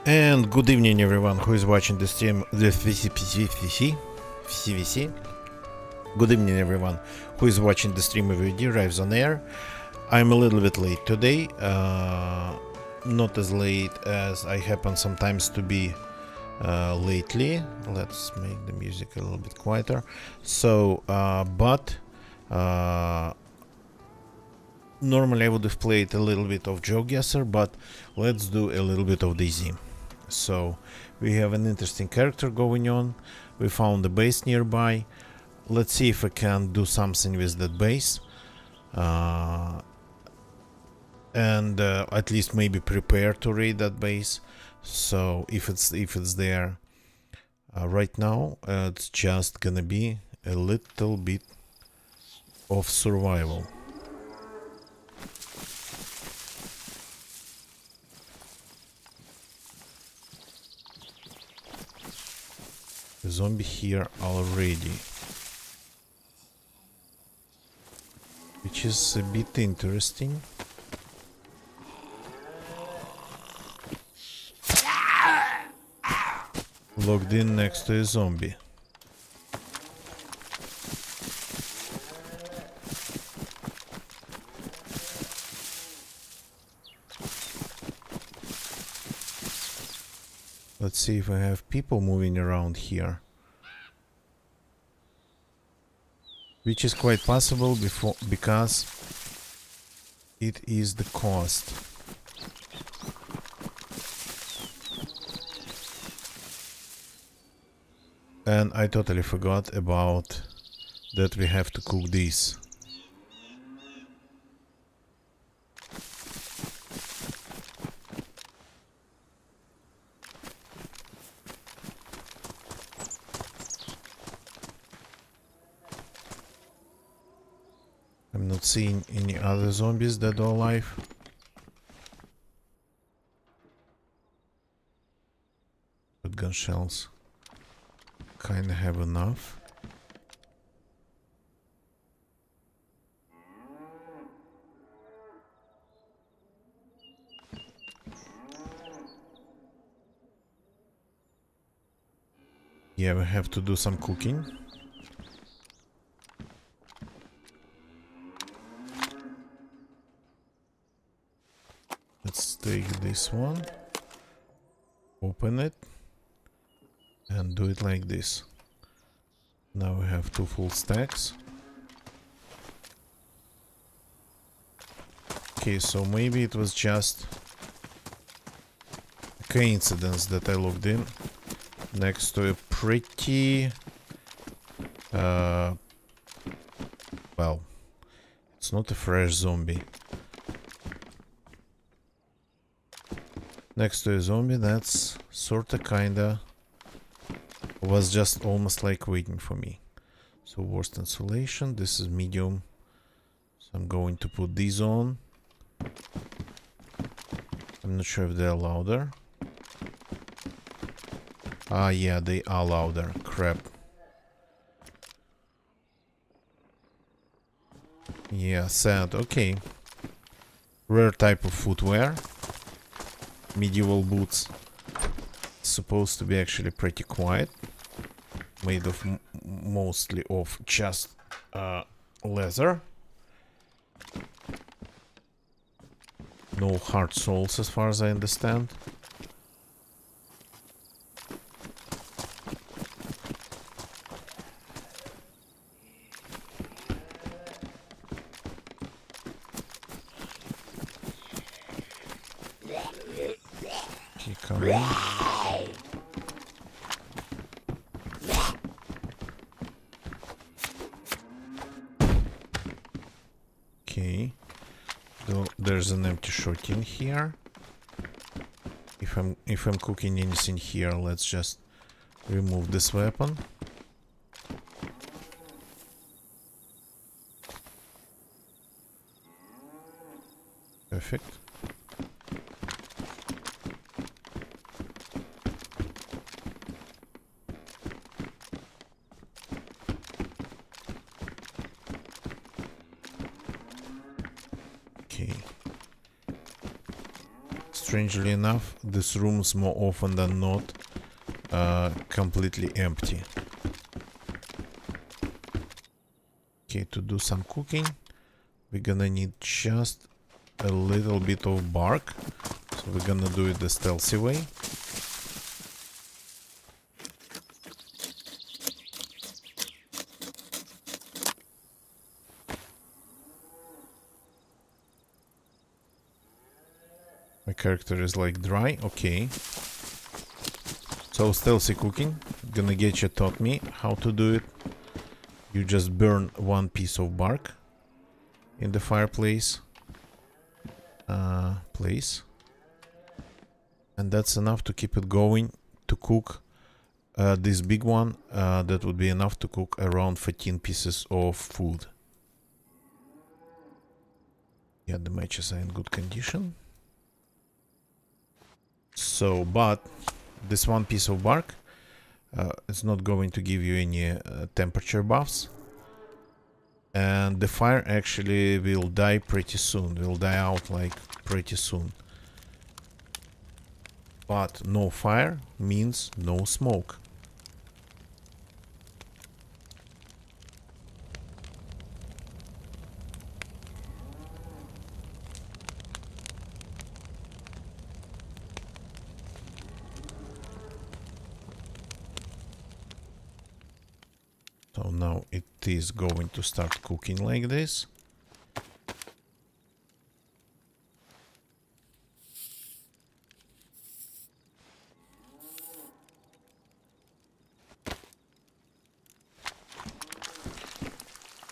And good evening everyone who is watching the stream, the VCVC. Good evening everyone who is watching the stream of VD arrives on air. I'm a little bit late today, not as late as I happen sometimes to be lately. Let's make the music a little bit quieter. So, normally I would have played a little bit of GeoGuessr, but let's do a little bit of DayZ. So we have an interesting character going on. We found a base nearby. Let's see if I can do something with that base, and at least maybe prepare to raid that base. So if it's there, right now it's just gonna be a little bit of survival. Zombie here already, which is a bit interesting. Logged in next to a zombie. Let's see if I have people moving around here, which is quite possible because it is the cost. And I totally forgot about that we have to cook these. I'm not seeing any other zombies that are alive. Shotgun shells. Kinda have enough. Yeah, we have to do some cooking. Let's take this one, open it, and do it like this. Now we have 2 full stacks. Okay, so maybe it was just a coincidence that I logged in next to a pretty well, it's not a fresh zombie. Next to a zombie that's sorta kinda was just almost like waiting for me. So worst insulation, this is medium, so I'm going to put these on. I'm not sure if they're louder. Ah, yeah, they are louder. Crap. Yeah, sad. Okay. Rare type of footwear. Medieval boots. Supposed to be actually pretty quiet. Made of mostly of just leather. No hard soles as far as I understand. Okay, come in. Okay. There's an empty shot in here. If I'm cooking anything here, let's just remove this weapon. Perfect. strangely enough, this room's more often than not completely empty. Okay, to do some cooking, we're gonna need just a little bit of bark. So we're gonna do it the stealthy way. My character is like dry, okay. So stealthy cooking, gonna get you taught me how to do it. You just burn one piece of bark in the fireplace. And that's enough to keep it going to cook this big one. That would be enough to cook around 14 pieces of food. Yeah, the matches are in good condition. So, but this one piece of bark is not going to give you any temperature buffs. And the fire actually will die pretty soon. Will die out like pretty soon. But no fire means no smoke. So now it is going to start cooking like this.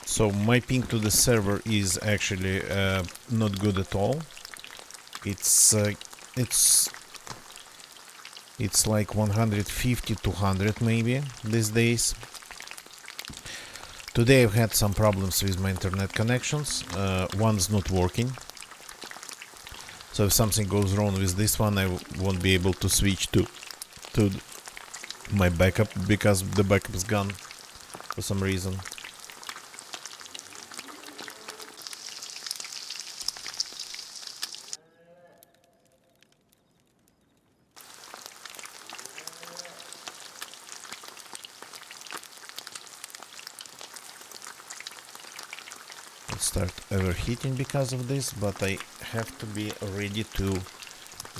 So my ping to the server is actually not good at all. It's like 150 to 100 maybe these days. Today I've had some problems with my internet connections. One's not working. So if something goes wrong with this one, I won't be able to switch to my backup because the backup is gone for some reason. Start overheating because of this, but I have to be ready to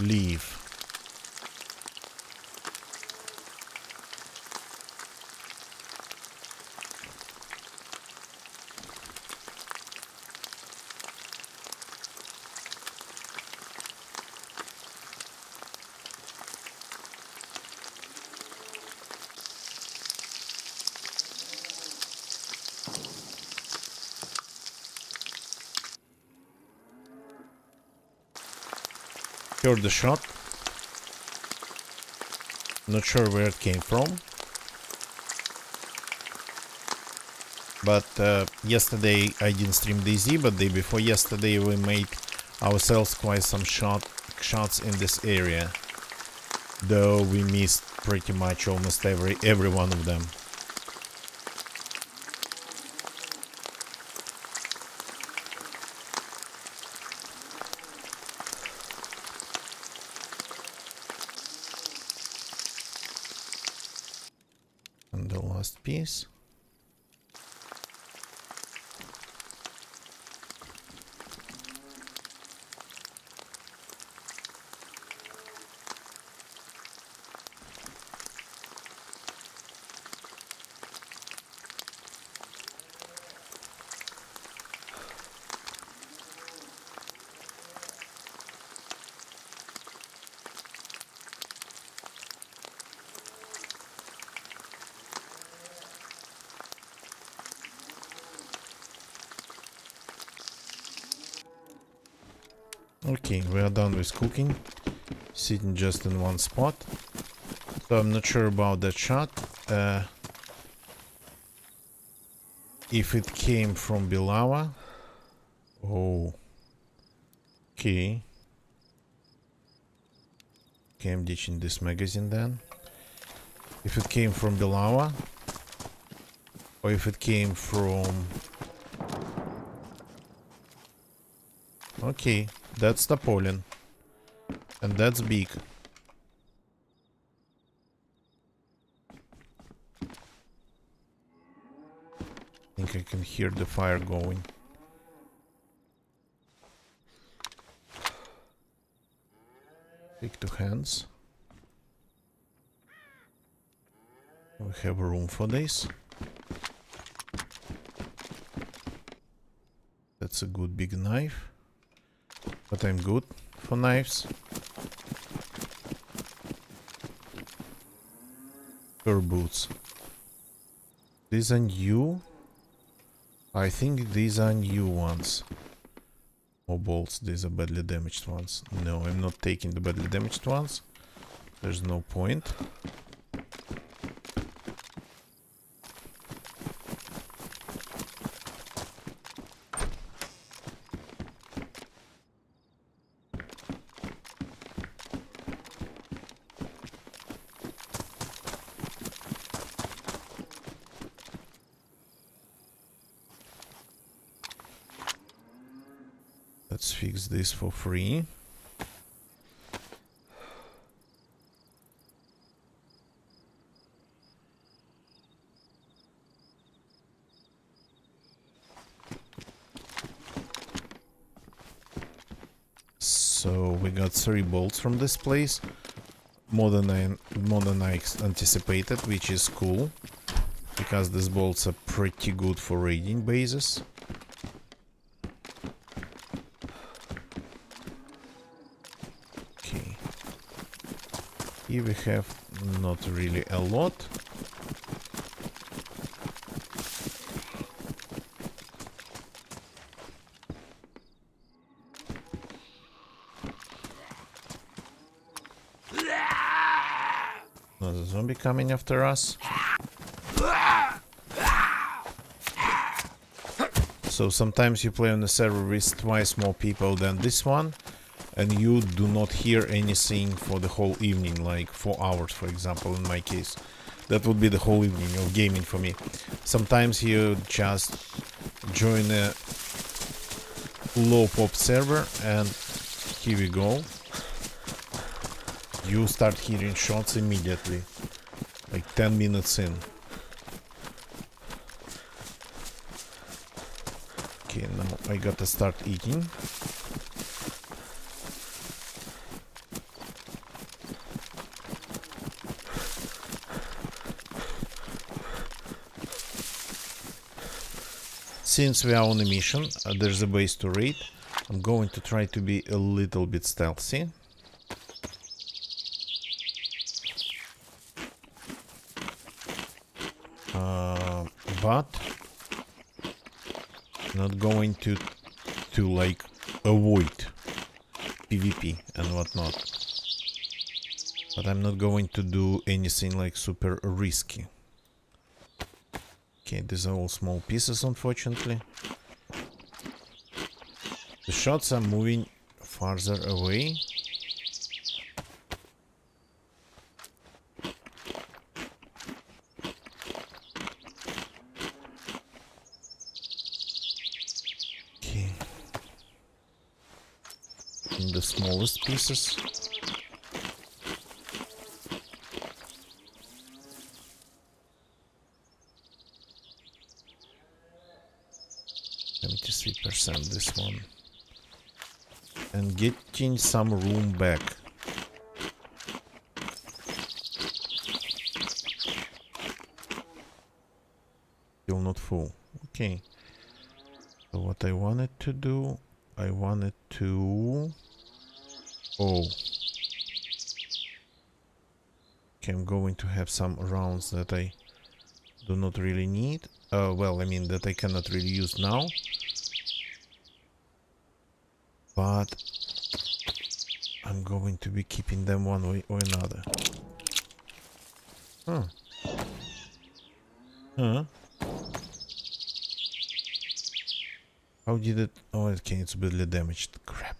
leave. Heard the shot. Not sure where it came from. But yesterday I didn't stream DayZ, but day before yesterday we made ourselves quite some shots in this area. Though we missed pretty much almost every one of them. And the last piece. Okay, we are done with cooking. Sitting just in one spot. So I'm not sure about that shot. If it came from below. Oh. Okay. Okay, I'm ditching this magazine then. If it came from below. Or if it came from... Okay, that's the pollen. and that's big. I think I can hear the fire going. Take two hands. We have room for this. That's a good big knife. But I'm good for knives. Fur boots. These are new. I think these are new ones. Or bolts. These are badly damaged ones. No, I'm not taking the badly damaged ones. There's no point. Let's fix this for free. So we got 3 bolts from this place, more than I anticipated, which is cool, because these bolts are pretty good for raiding bases. Okay, here we have not really a lot. Another zombie coming after us. So sometimes you play on a server with twice more people than this one, and you do not hear anything for the whole evening, like 4 hours, for example, in my case. That would be the whole evening of gaming for me. Sometimes you just join a low pop server, and here we go. You start hearing shots immediately, like 10 minutes in. Okay, now I gotta start eating. Since we are on a mission, there's a base to raid. I'm going to try to be a little bit stealthy. But not going to like avoid PvP and whatnot. But I'm not going to do anything like super risky. Okay, these are all small pieces, unfortunately. The shots are moving farther away. Okay. In the smallest pieces. %, this one. And getting some room back. Still not full. Okay. So what I wanted to do, I wanted to... Oh. Okay, I'm going to have some rounds that I do not really need. Well, I mean that I cannot really use now. But I'm going to be keeping them one way or another. Huh. Huh. How did it... Oh, okay, it's badly damaged. Crap.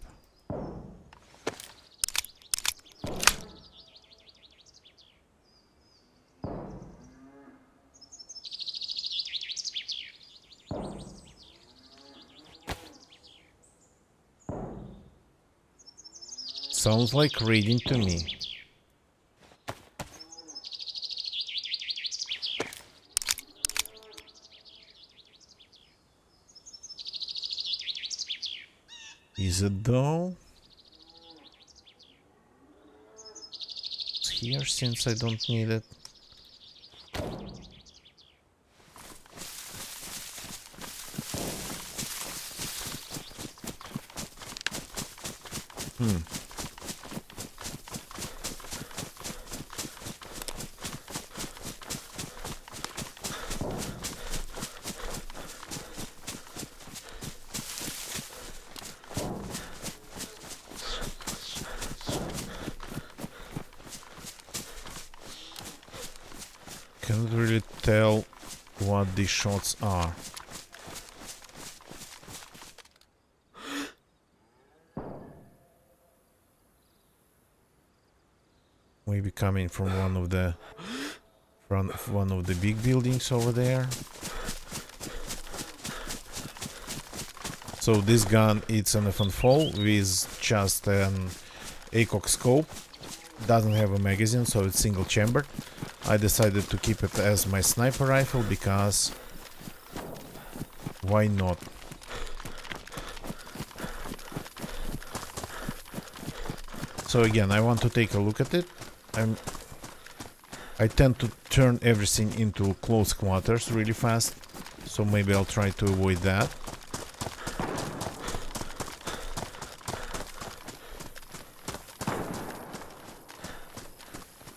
Sounds like raiding to me. Is it though? It's here since I don't need it. Can't really tell what these shots are. Maybe coming from one of the big buildings over there. So this gun, it's an FN4 with just an ACOG scope. Doesn't have a magazine, so it's single chambered. I decided to keep it as my sniper rifle because why not? So again, I want to take a look at it. I tend to turn everything into close quarters really fast, so maybe I'll try to avoid that.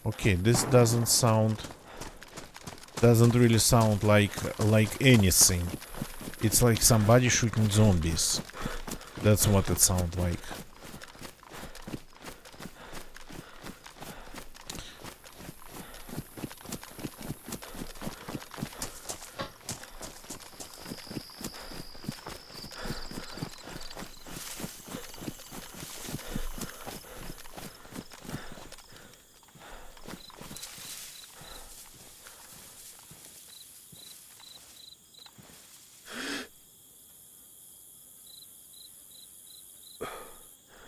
Okay, this doesn't really sound like anything. It's like somebody shooting zombies. That's what it sounds like.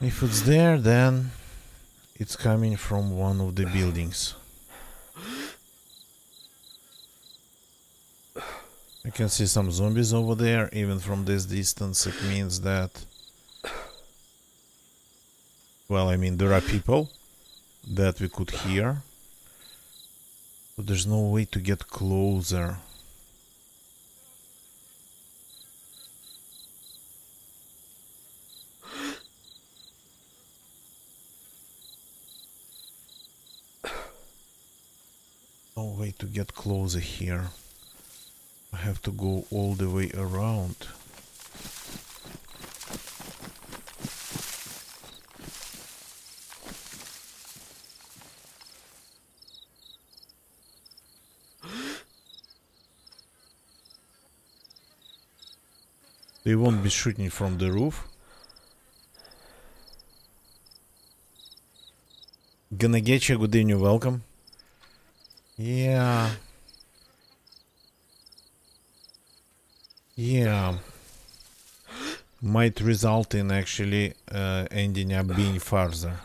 If it's there, then it's coming from one of the buildings. I can see some zombies over there. Even from this distance, it means that, well, I mean, there are people that we could hear, but there's no way to get closer. No way to get closer here. I have to go all the way around. They won't be shooting from the roof. Gonna get you. Good evening, welcome. Yeah. Yeah. Might result in actually ending up being farther.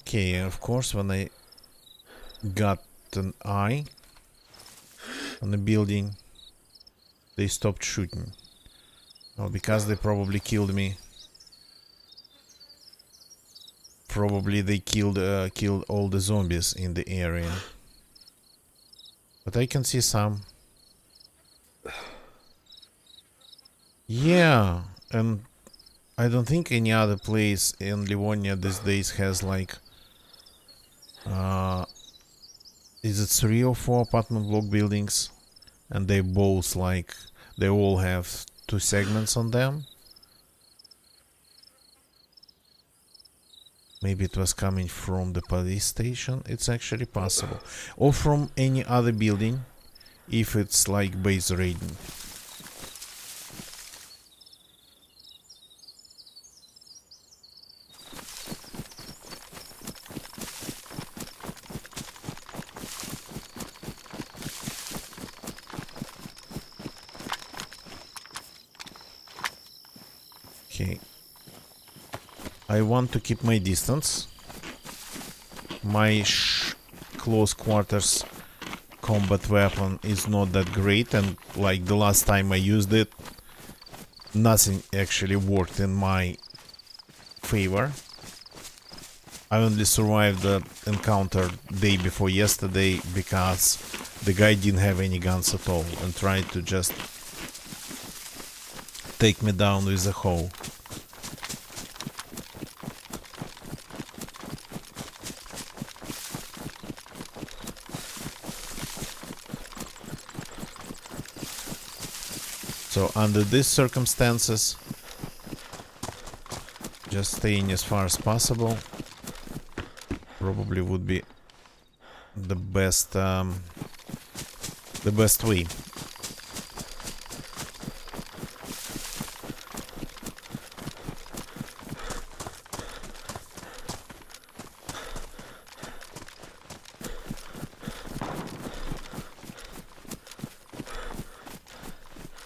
Okay, of course, when I got an eye on the building, they stopped shooting. Well, because they probably killed me. Probably they killed all the zombies in the area. But I can see some. Yeah, and I don't think any other place in Livonia these days has like is it 3 or 4 apartment block buildings, and they both like they all have 2 segments on them. Maybe it was coming from the police station. It's actually possible, or from any other building if it's like base raiding. Okay. I want to keep my distance. My close quarters combat weapon is not that great, and like the last time I used it, nothing actually worked in my favor. I only survived the encounter day before yesterday because the guy didn't have any guns at all and tried to just take me down with a hoe. So under these circumstances, just staying as far as possible probably would be the best way.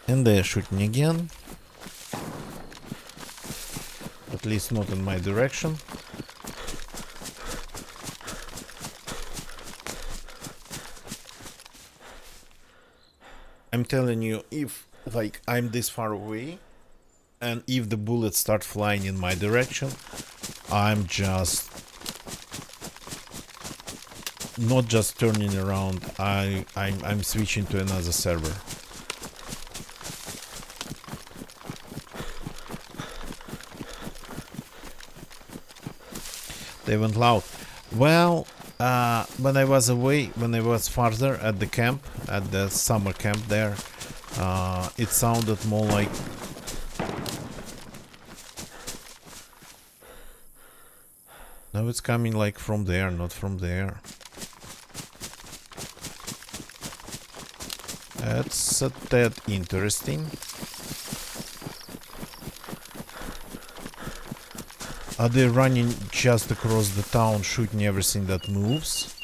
And they're shooting again. At least not in my direction. I'm telling you, if like I'm this far away and if the bullets start flying in my direction, I'm just not just turning around, I'm switching to another server. They went loud. Well, when I was away, when I was farther at the camp, at the summer camp there, it sounded more like... Now it's coming like from there, not from there. That's a tad interesting. Are they running just across the town, shooting everything that moves?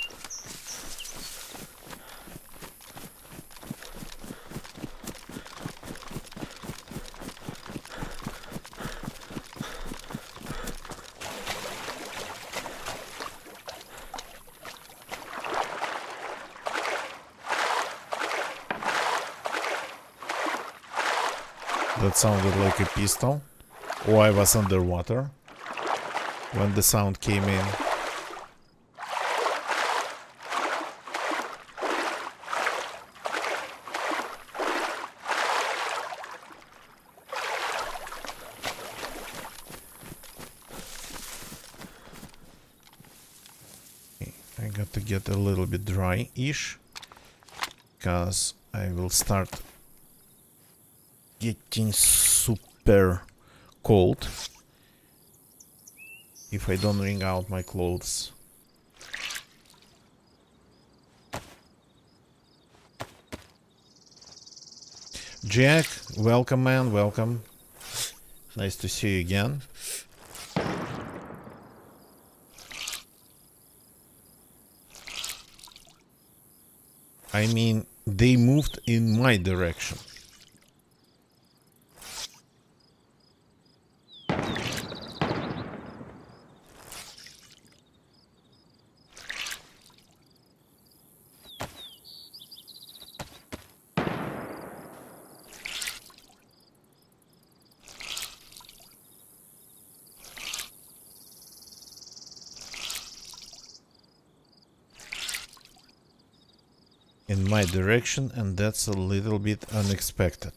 That sounded like a pistol. Or I was underwater when the sound came in. Okay, I got to get a little bit dry-ish, because I will start getting super cold if I don't wring out my clothes. Jack, welcome man, welcome. Nice to see you again. I mean, they moved in my direction. In my direction, and that's a little bit unexpected.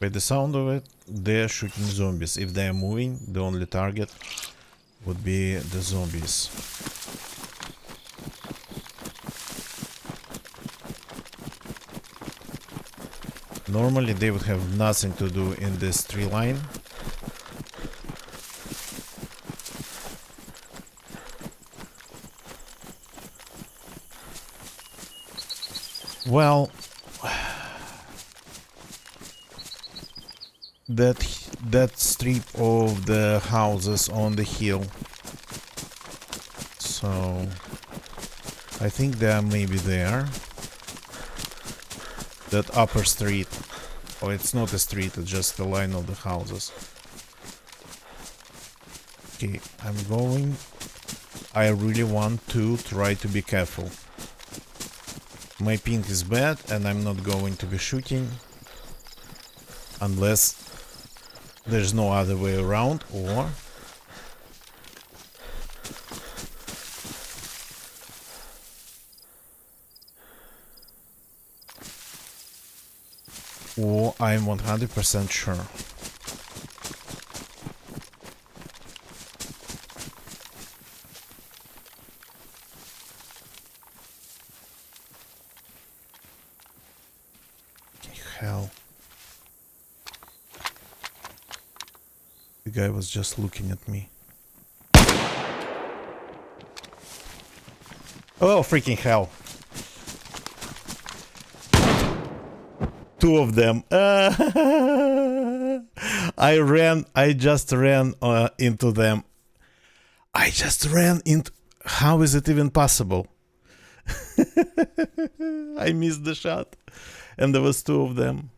By the sound of it, they're shooting zombies. If they're moving, the only target would be the zombies. Normally they would have nothing to do in this tree line. Well, that strip of the houses on the hill. So I think they are maybe there. That upper street. Oh, it's not a street, it's just a line of the houses. Okay, I'm going. I really want to try to be careful. My ping is bad and I'm not going to be shooting unless there's no other way around, or I'm 100% sure. Hell. The guy was just looking at me. Oh, freaking hell. Two of them. I just ran into them. I just ran into... How is it even possible? I missed the shot. And there was two of them.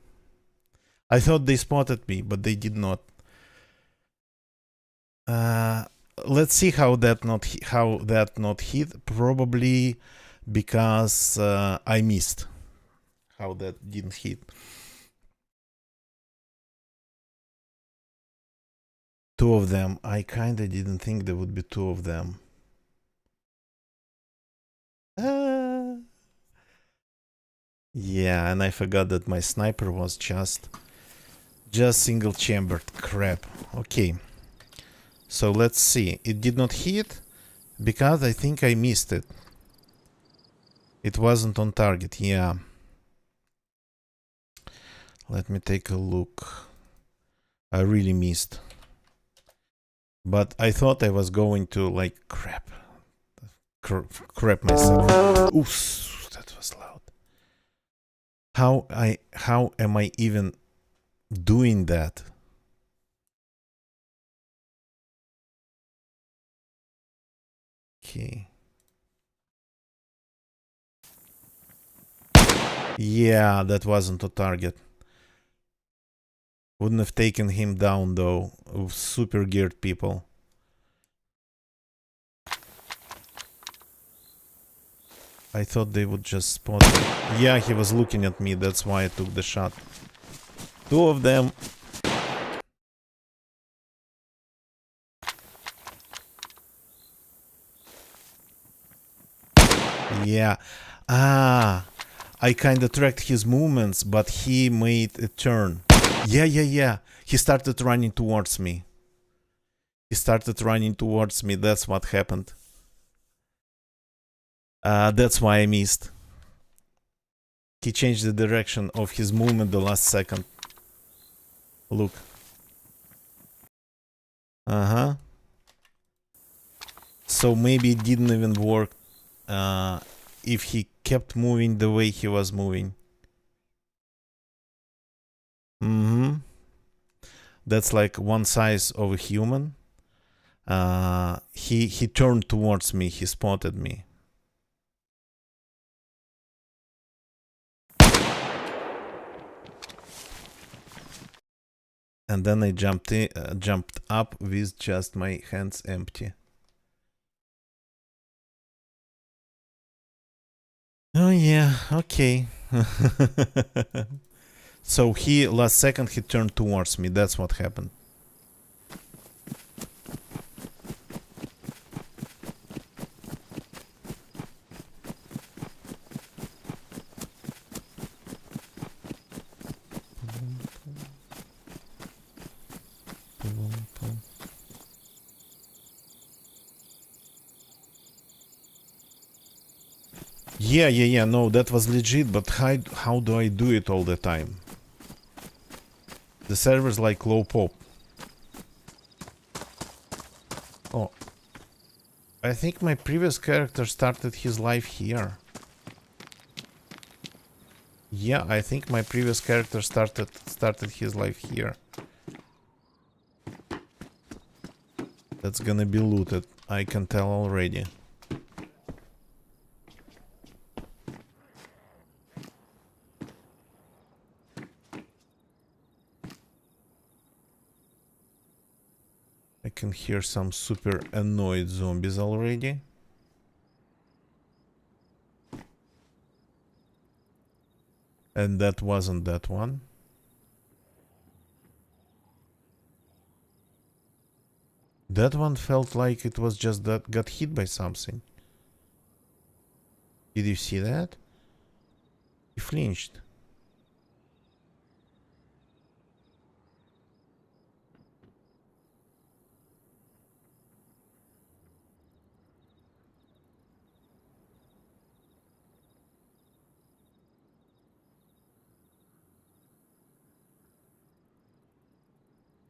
I thought they spotted me, but they did not. Let's see how that not hit. Probably because I missed. How that didn't hit. Two of them. I kinda didn't think there would be two of them. Yeah, and I forgot that my sniper was just single chambered. Crap. Okay. So let's see. It did not hit because I think I missed it. It wasn't on target. Yeah. Let me take a look. I really missed. But I thought I was going to like crap myself. Oof, that was loud. How am I even doing that? Okay. Yeah, that wasn't a target. Wouldn't have taken him down though. Super geared people. I thought they would just spot me. Yeah, he was looking at me, that's why I took the shot. Two of them. Yeah. Ah, I kinda tracked his movements, but he made a turn. Yeah. He started running towards me. That's what happened. That's why I missed. He changed the direction of his movement the last second. Look. Uh-huh. So maybe it didn't even work if he kept moving the way he was moving. That's like one size of a human. He turned towards me. He spotted me. And then I jumped up with just my hands empty. Oh yeah, okay. So last second he turned towards me. That's what happened. Yeah, no, that was legit, but how do I do it all the time? The server's like low pop. Oh. I think my previous character started his life here. Yeah, I think my previous character started his life here. That's gonna be looted, I can tell already. I can hear some super annoyed zombies already. And that wasn't that one. That one felt like it was just that got hit by something. Did you see that? He flinched.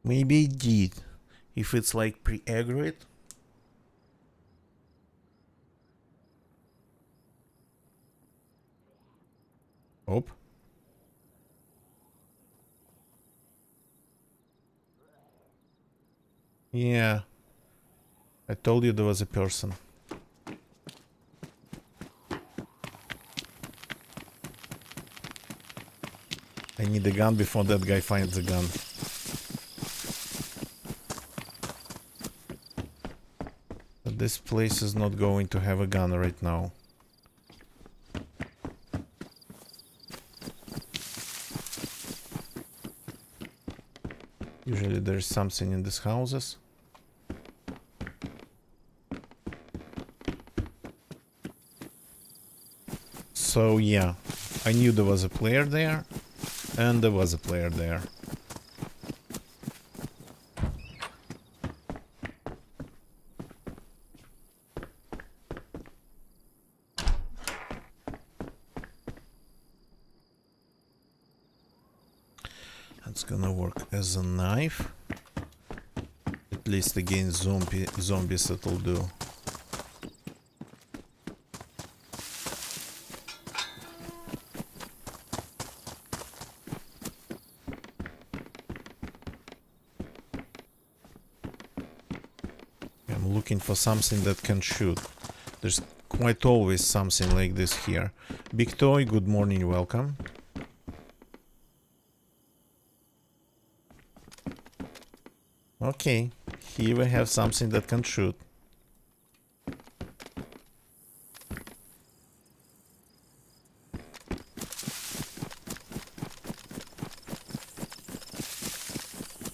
Maybe it did. If it's like pre-aggroed. Oh. Yeah. I told you there was a person. I need a gun before that guy finds a gun. But this place is not going to have a gun right now. Usually there's something in these houses. So yeah, I knew there was a player there, and there was a player there. That's gonna work as a knife. At least against zombies it'll do. I'm looking for something that can shoot. There's quite always something like this here. Big Toy, good morning, welcome. Okay, here we have something that can shoot.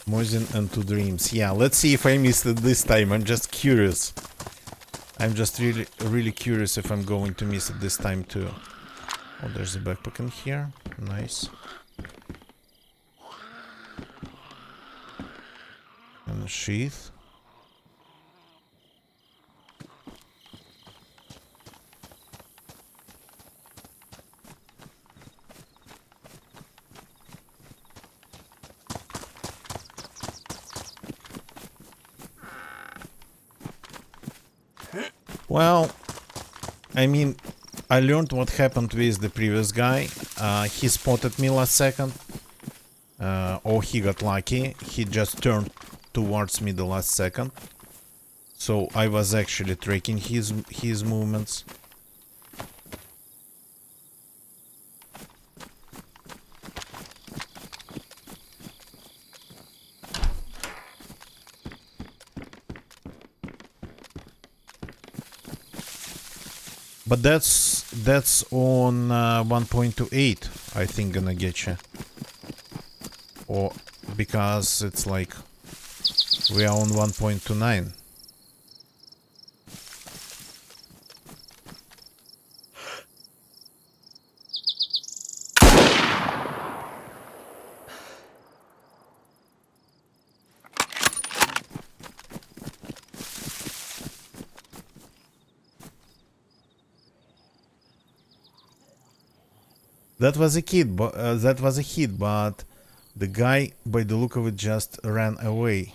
Mosin and Two Dreams. Yeah, let's see if I missed it this time. I'm just curious. I'm just really curious if I'm going to miss it this time too. Oh, there's a backpack in here. Nice. And a sheath. Well, I mean, I learned what happened with the previous guy. He spotted me last second. Or he got lucky. He just turned towards me the last second. So I was actually tracking his movements. But that's on 1.28, I think, gonna get you. Or because it's like we are on 1.29. That was a kid, but that was a hit, but the guy, by the look of it, just ran away.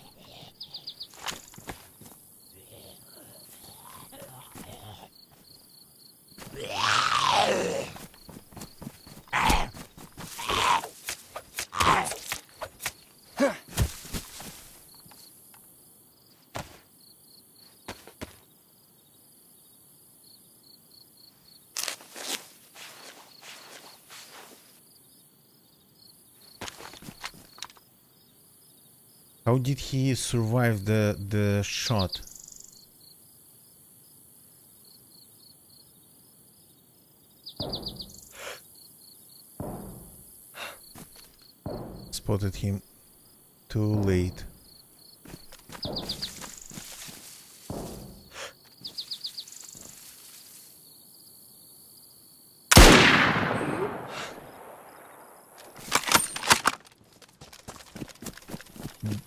How did he survive the shot? Spotted him too late.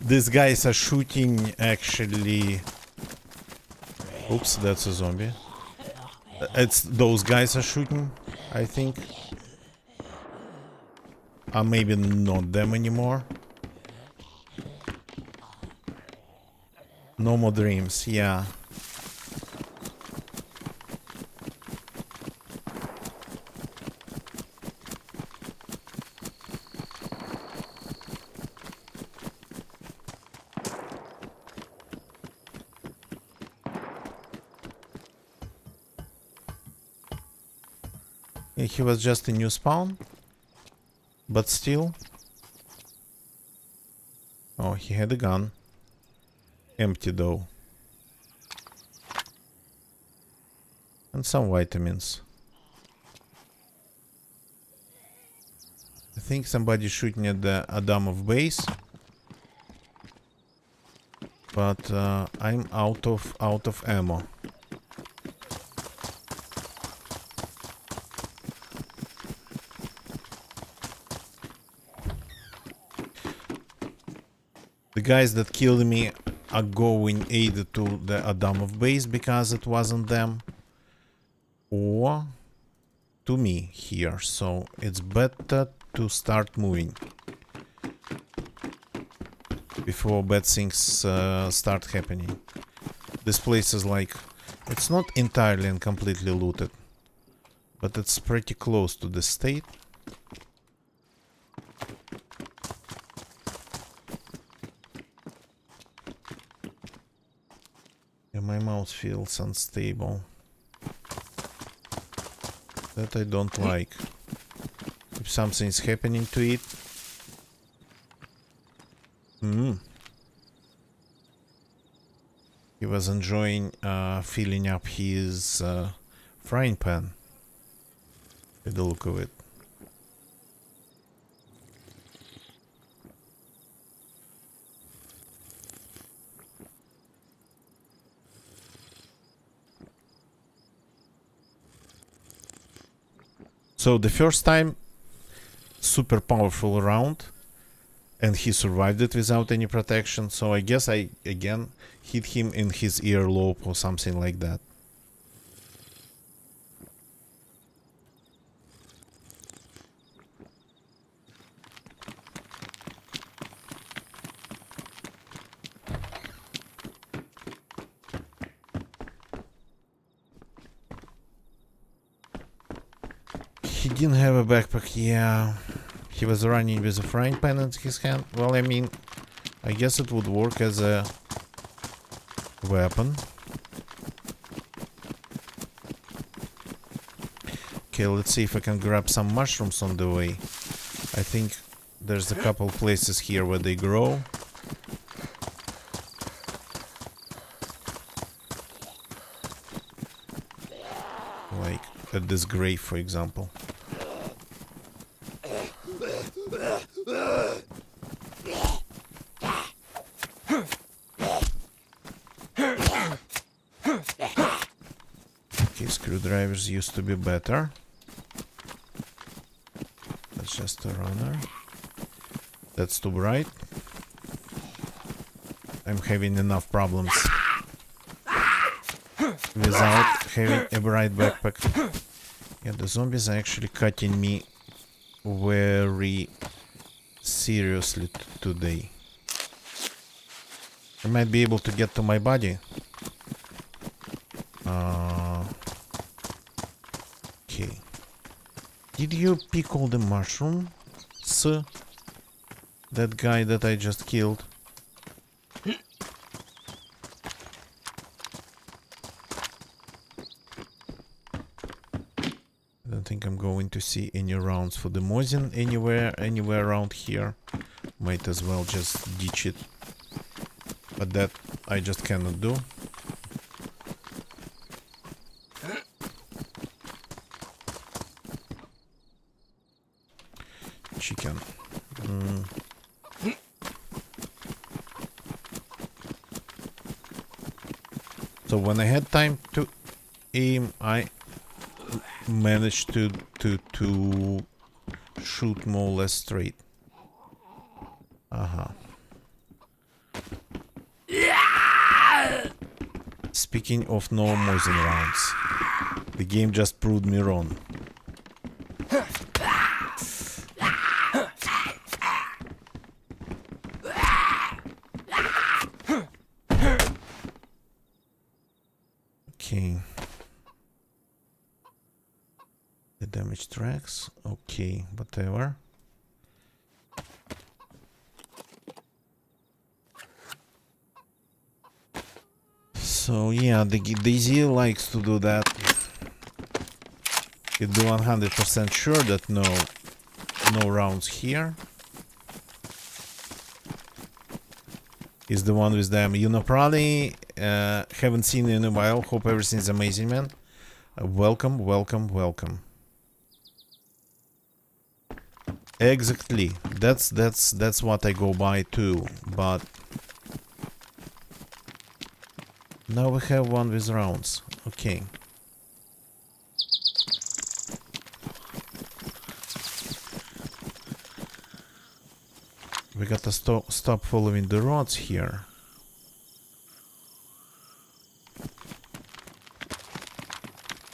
These guys are shooting actually. Oops, that's a zombie. It's those guys are shooting, I think. Maybe not them anymore. No more dreams, yeah. Yeah, he was just a new spawn. But still. Oh, he had a gun. Empty though. And some vitamins. I think somebody shooting at the Adamov base. But I'm out of ammo. The guys that killed me are going either to the Adamov base because it wasn't them, or to me here, so it's better to start moving before bad things start happening. This place is like, it's not entirely and completely looted, but it's pretty close to the state. My mouse feels unstable. That I don't like. If something's happening to it. He was enjoying filling up his frying pan. By the look of it. So the first time, super powerful round, and he survived it without any protection. So I guess I again hit him in his earlobe or something like that. He didn't have a backpack, yeah. He was running with a frying pan in his hand. Well, I mean, I guess it would work as a weapon. Okay, let's see if I can grab some mushrooms on the way. I think there's a couple places here where they grow. Like at this grave, for example. Okay, screwdrivers used to be better. That's just a runner. That's too bright. I'm having enough problems without having a bright backpack. Yeah, the zombies are actually cutting me very seriously today. I might be able to get to my body. Okay. Did you pick all the mushrooms? That guy that I just killed. I don't think I'm going to see any rounds for the Mosin anywhere around here. Might as well just ditch it. But that I just cannot do. Chicken. So when I had time to aim, I managed to shoot more or less straight. Speaking of no Mosin rounds, the game just proved me wrong. Okay. The damage tracks. Okay, whatever. So yeah, the DayZ likes to do that. You'd be 100% sure that no rounds here. Is the one with them. You know, probably haven't seen you in a while. Hope everything's amazing, man. Welcome, welcome, welcome. Exactly. That's what I go by too. But now we have one with rounds. Okay. We gotta stop following the roads here.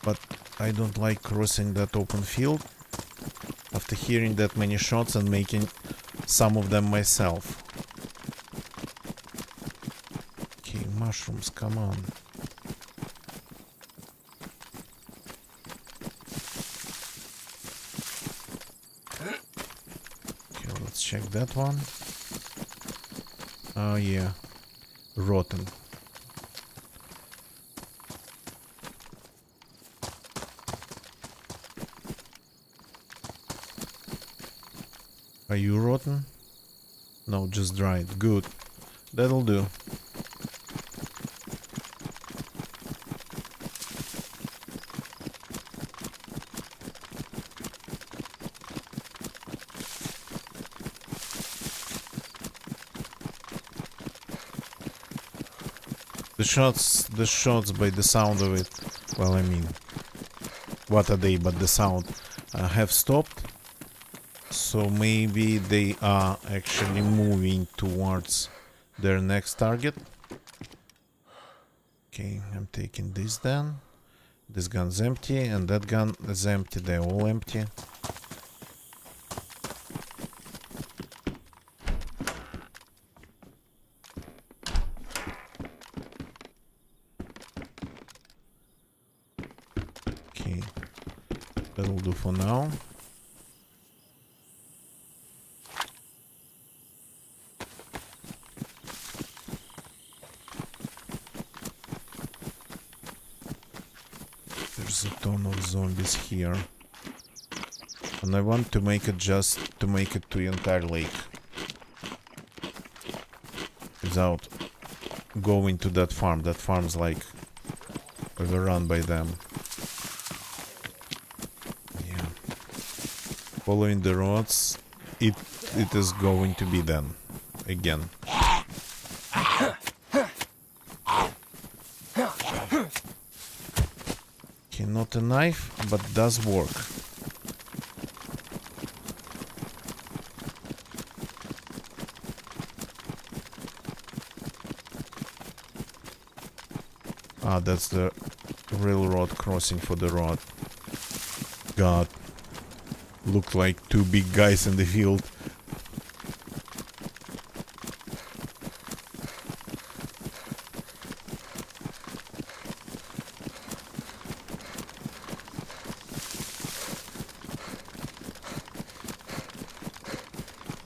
But I don't like crossing that open field after hearing that many shots and making some of them myself. Okay, mushrooms, come on. Okay, let's check that one. Oh yeah, rotten. Are you rotten? No, just dried. Good. That'll do. The shots by the sound of it, well, I mean, what are they but the sound, have stopped. So maybe they are actually moving towards their next target. Okay, I'm taking this then. This gun's empty and that gun is empty. They're all empty. Okay, that'll do for now. There's a ton of zombies here. And I want to make it to the entire lake. Without going to that farm. That farm's like overrun by them. Yeah. Following the roads, it is going to be done again. Okay, not a knife, but does work. Ah, that's the railroad crossing for the road. God. Look like two big guys in the field.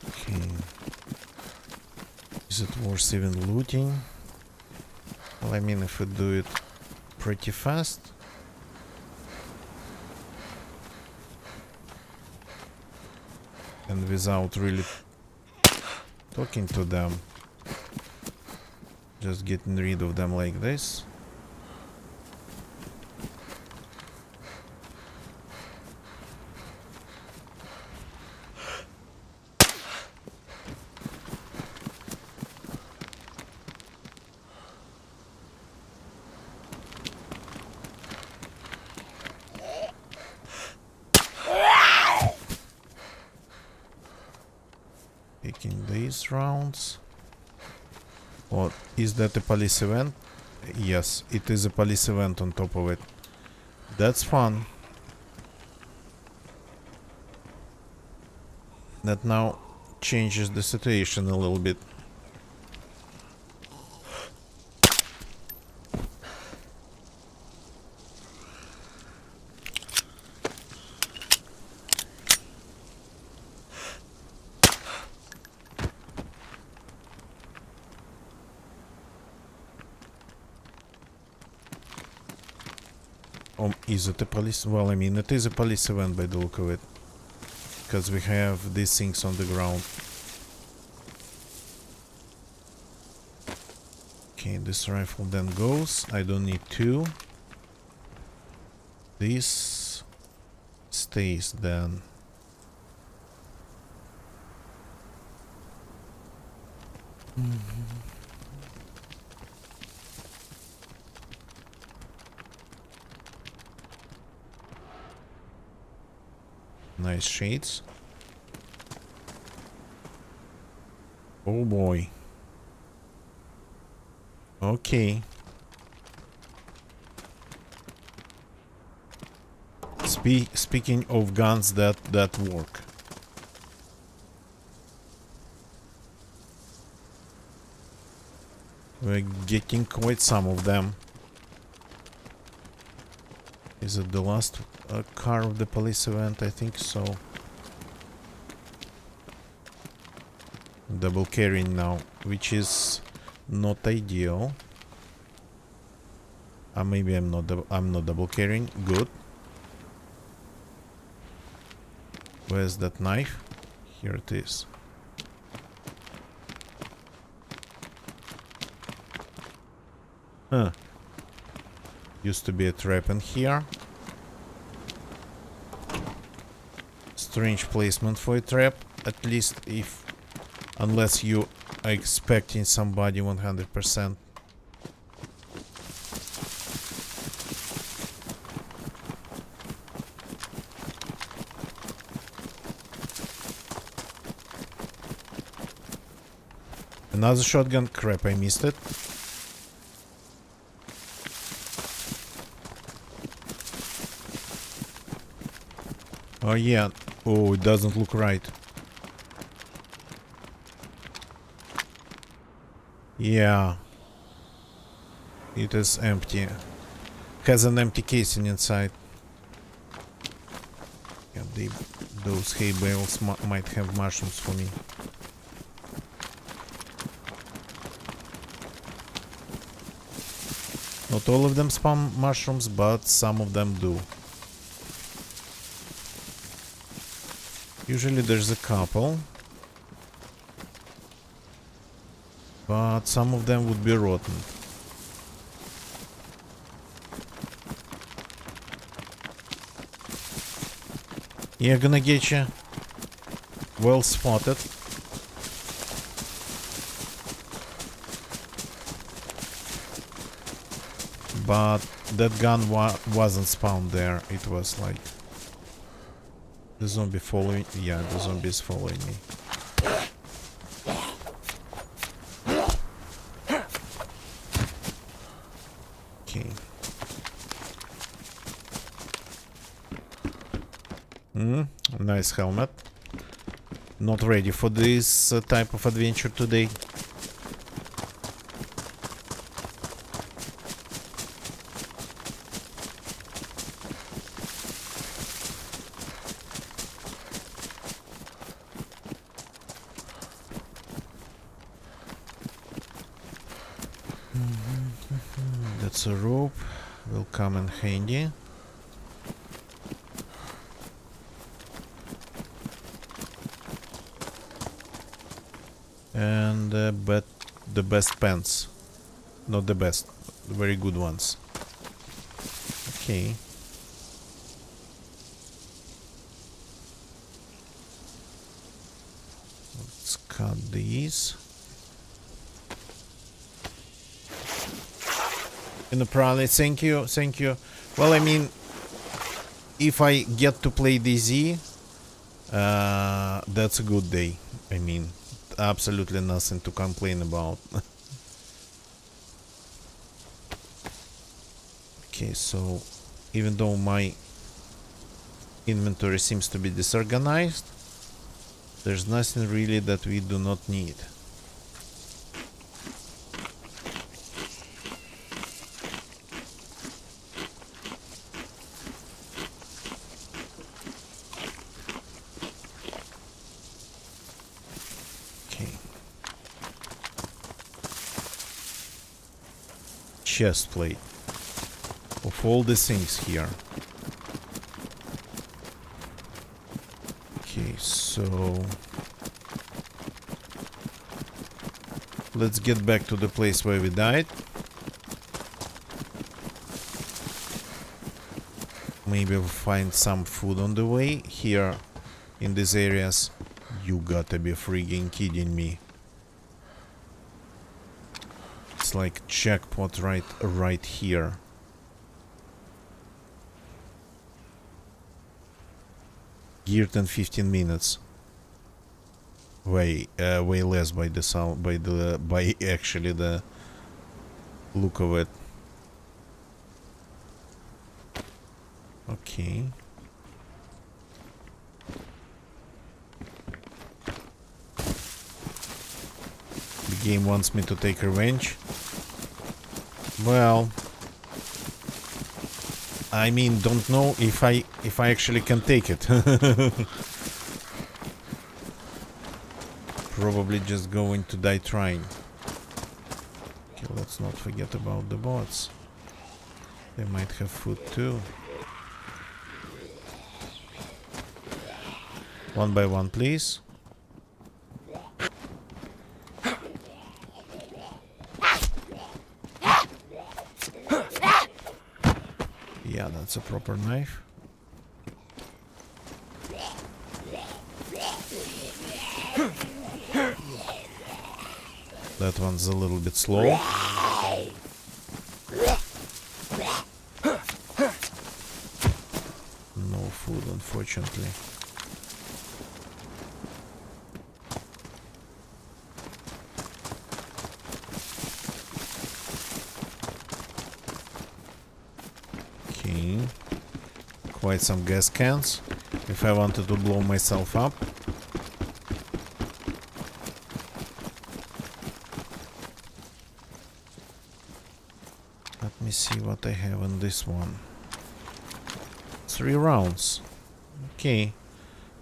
Okay. Is it worth even looting? Well, I mean, if we do it pretty fast. And without really talking to them. Just getting rid of them like this. Taking these rounds. Or is that a police event? Yes, it is a police event on top of it. That's fun. That now changes the situation a little bit. Is it a police? Well, I mean, it is a police event by the look of it. Because we have these things on the ground. Okay, this rifle then goes. I don't need two. This stays then. Nice shades. Oh boy. Okay. Speaking of guns that work. We're getting quite some of them. Is it the last car of the police event? I think so. Double carrying now, which is not ideal. Maybe I'm not double carrying. Good. Where's that knife? Here it is. Huh. Used to be a trap in here. Strange placement for a trap. At least if... Unless you are expecting somebody 100%. Another shotgun. Crap, I missed it. Oh yeah. Oh, it doesn't look right. Yeah. It is empty. Has an empty casing inside. Yeah, those hay bales might have mushrooms for me. Not all of them spawn mushrooms, but some of them do. Usually there's a couple. But some of them would be rotten. Yeah, gonna get you. Well spotted. But that gun wasn't spawned there. It was like... The zombie following... Yeah, the zombie is following me. Okay. Nice helmet. Not ready for this type of adventure today. That's a rope. Will come in handy. And but the best pants. Not the best, very good ones. Okay. Let's cut these. In the probably, thank you, thank you. Well, I mean, if I get to play DZ, that's a good day. I mean, absolutely nothing to complain about. Okay, so even though my inventory seems to be disorganized, there's nothing really that we do not need. Chest plate of all the things here. Okay, so let's get back to the place where we died. Maybe we'll find some food on the way. Here in these areas, you gotta be friggin' kidding me. It's like jackpot right here. Geared in 15 minutes. Way less by the sound, by actually the look of it. Okay. The game wants me to take revenge. Well, I mean, don't know if I actually can take it. Probably just going to die trying. Okay, let's not forget about the bots. They might have food too. One by one, please. Yeah, that's a proper knife. That one's a little bit slow. No food, unfortunately. Okay. Quite some gas cans. If I wanted to blow myself up. Let me see what I have in this one. 3 rounds. Okay.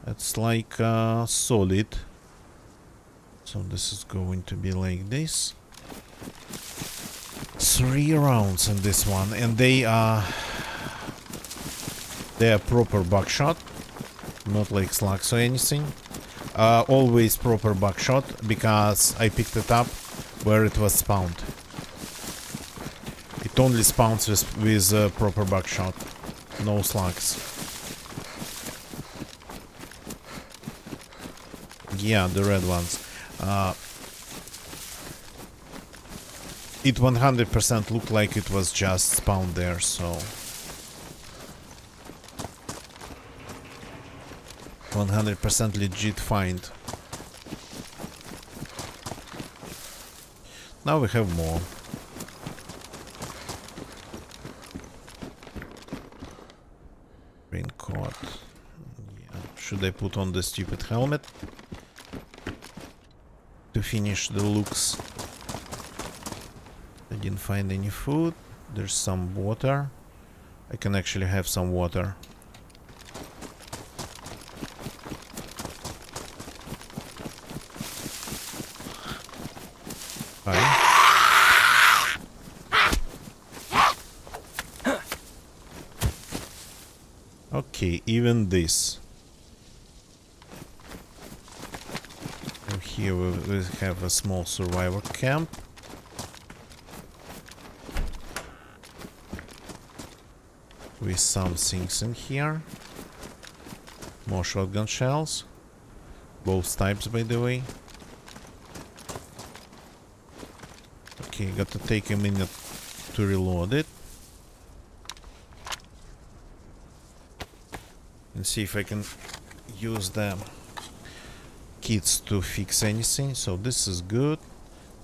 That's like solid. So this is going to be like this. 3 rounds in this one, and they are proper buckshot, not like slugs or anything. Always proper buckshot, because I picked it up where it was spawned. It only spawns with proper buckshot, no slugs. Yeah, the red ones. It 100% looked like it was just spawned there, so 100% legit find. Now we have more. Raincoat. Yeah. Should I put on the stupid helmet to finish the looks? I didn't find any food. There's some water. I can actually have some water. Okay, even this. And here we have a small survivor camp. with some things in here. More shotgun shells. Both types, by the way. Okay, got to take a minute to reload it. And see if I can use the kits to fix anything. So this is good.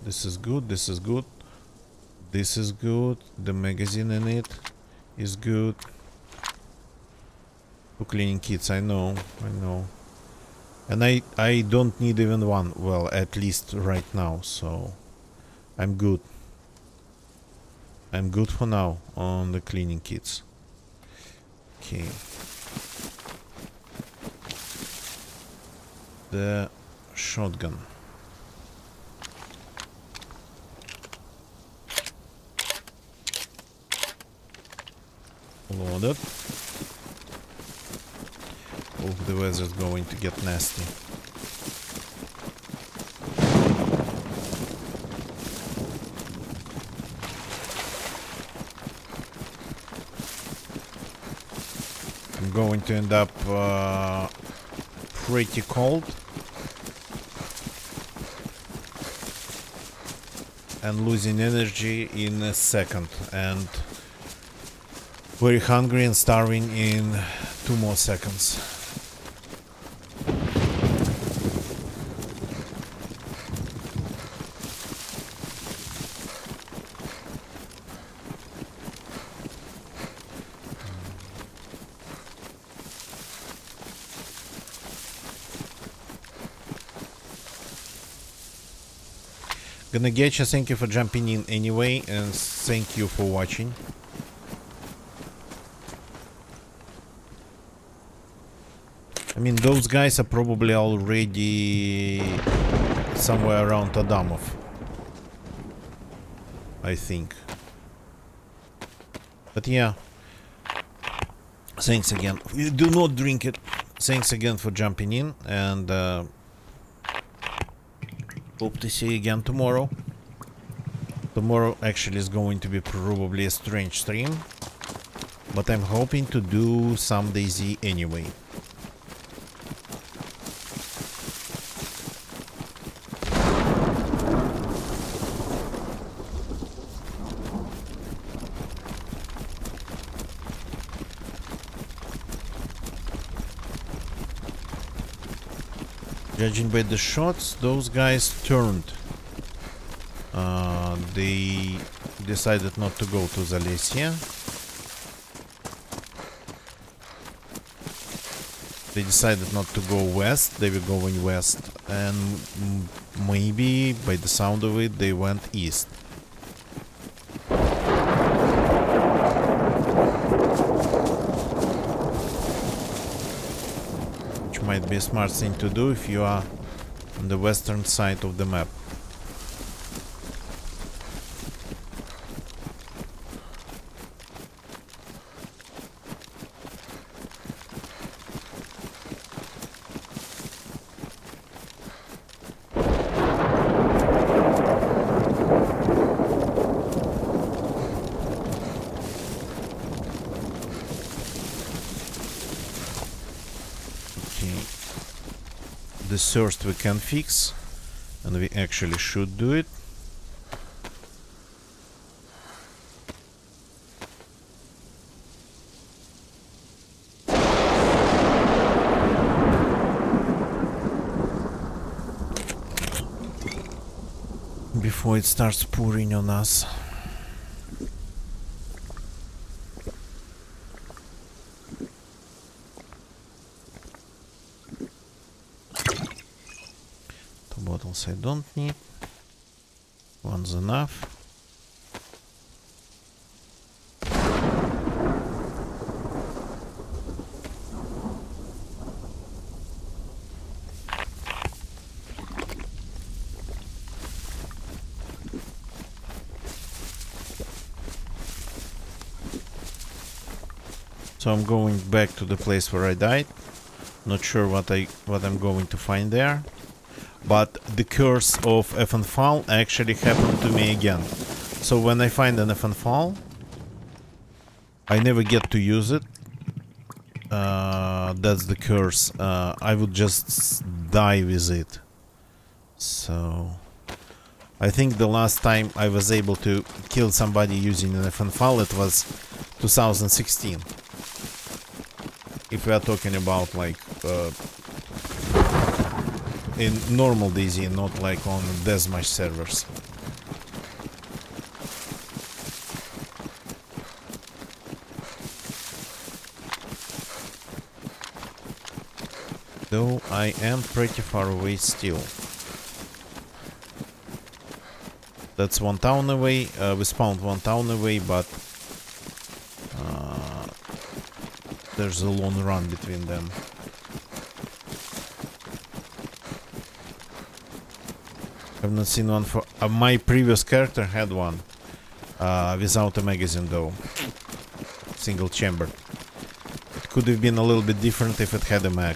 This is good. This is good. This is good. The magazine in it is good. Two cleaning kits, I know. And I don't need even one. Well, at least right now, so I'm good. I'm good for now on the cleaning kits. Okay. The shotgun. Loaded. Oh, the weather's going to get nasty. I'm going to end up pretty cold and losing energy in a second, and very hungry and starving in 2 more seconds. Gonna get you, thank you for jumping in anyway, and thank you for watching. I mean, those guys are probably already somewhere around Adamov, I think. But yeah, thanks again. Do not drink it. Thanks again for jumping in, and hope to see you again tomorrow. Tomorrow actually is going to be probably a strange stream, but I'm hoping to do some DayZ anyway. Judging by the shots, those guys turned. They decided not to go to Zalesia. They decided not to go west. They were going west, and maybe, by the sound of it, they went east. Which might be a smart thing to do if you are on the western side of the map. The thirst we can fix, and we actually should do it. Before it starts pouring on us. Bottles I don't need. One's enough. So I'm going back to the place where I died. Not sure what I'm going to find there. But the curse of Effenfall actually happened to me again. So when I find an Effenfall, I never get to use it. That's the curse. I would just die with it. So I think the last time I was able to kill somebody using an FNFAL, it was 2016. If we are talking about like in normal DayZ, not like on deathmatch servers. Though I am pretty far away still. That's one town away. We spawned one town away, but there's a long run between them. I've not seen one for... my previous character had one. Without a magazine though. Single chamber. It could have been a little bit different if it had a mag.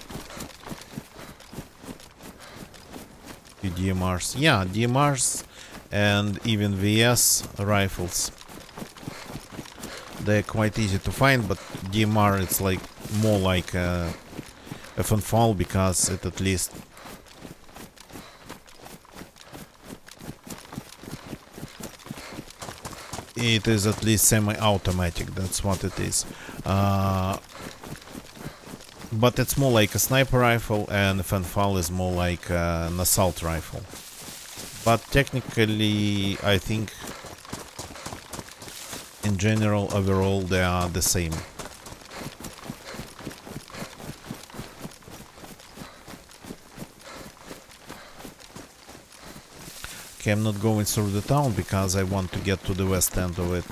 DMRs. Yeah, DMRs and even VS rifles. They're quite easy to find, but DMR it's like more like a FNFAL because it at least semi-automatic. That's what it is. But it's more like a sniper rifle, and FNFAL is more like an assault rifle. But technically, I think in general, overall, they are the same. Okay, I'm not going through the town because I want to get to the west end of it.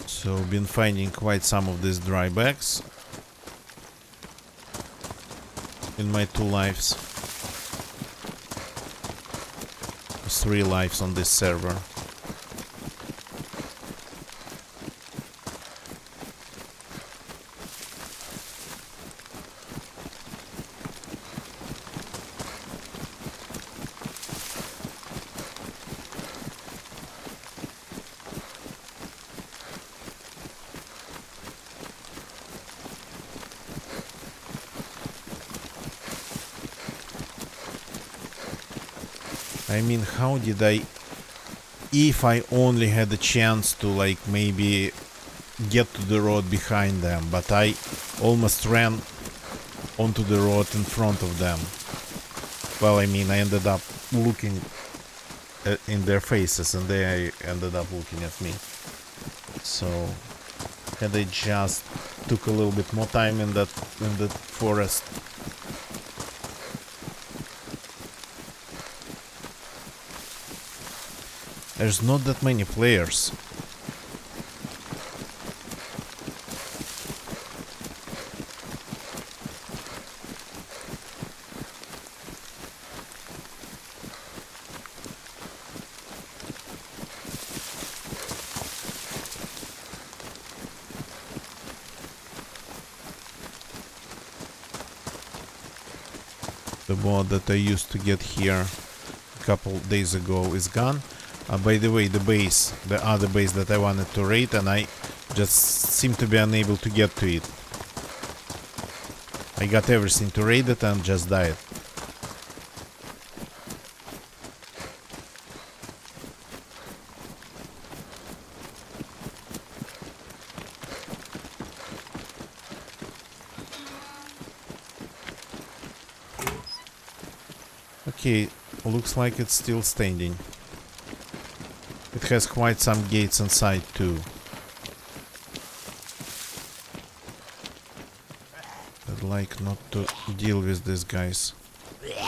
So, been finding quite some of these dry bags in my 2 lives. 3 lives on this server. I mean, how did I... If I only had a chance to, like, maybe get to the road behind them, but I almost ran onto the road in front of them. Well, I mean, I ended up looking in their faces, and they ended up looking at me. So, had I just took a little bit more time in that forest. There's not that many players. The mod that I used to get here a couple days ago is gone. By the way, the other base that I wanted to raid, and I just seem to be unable to get to it. I got everything to raid it and just died. Okay, looks like it's still standing. It has quite some gates inside too. I'd like not to deal with these guys. It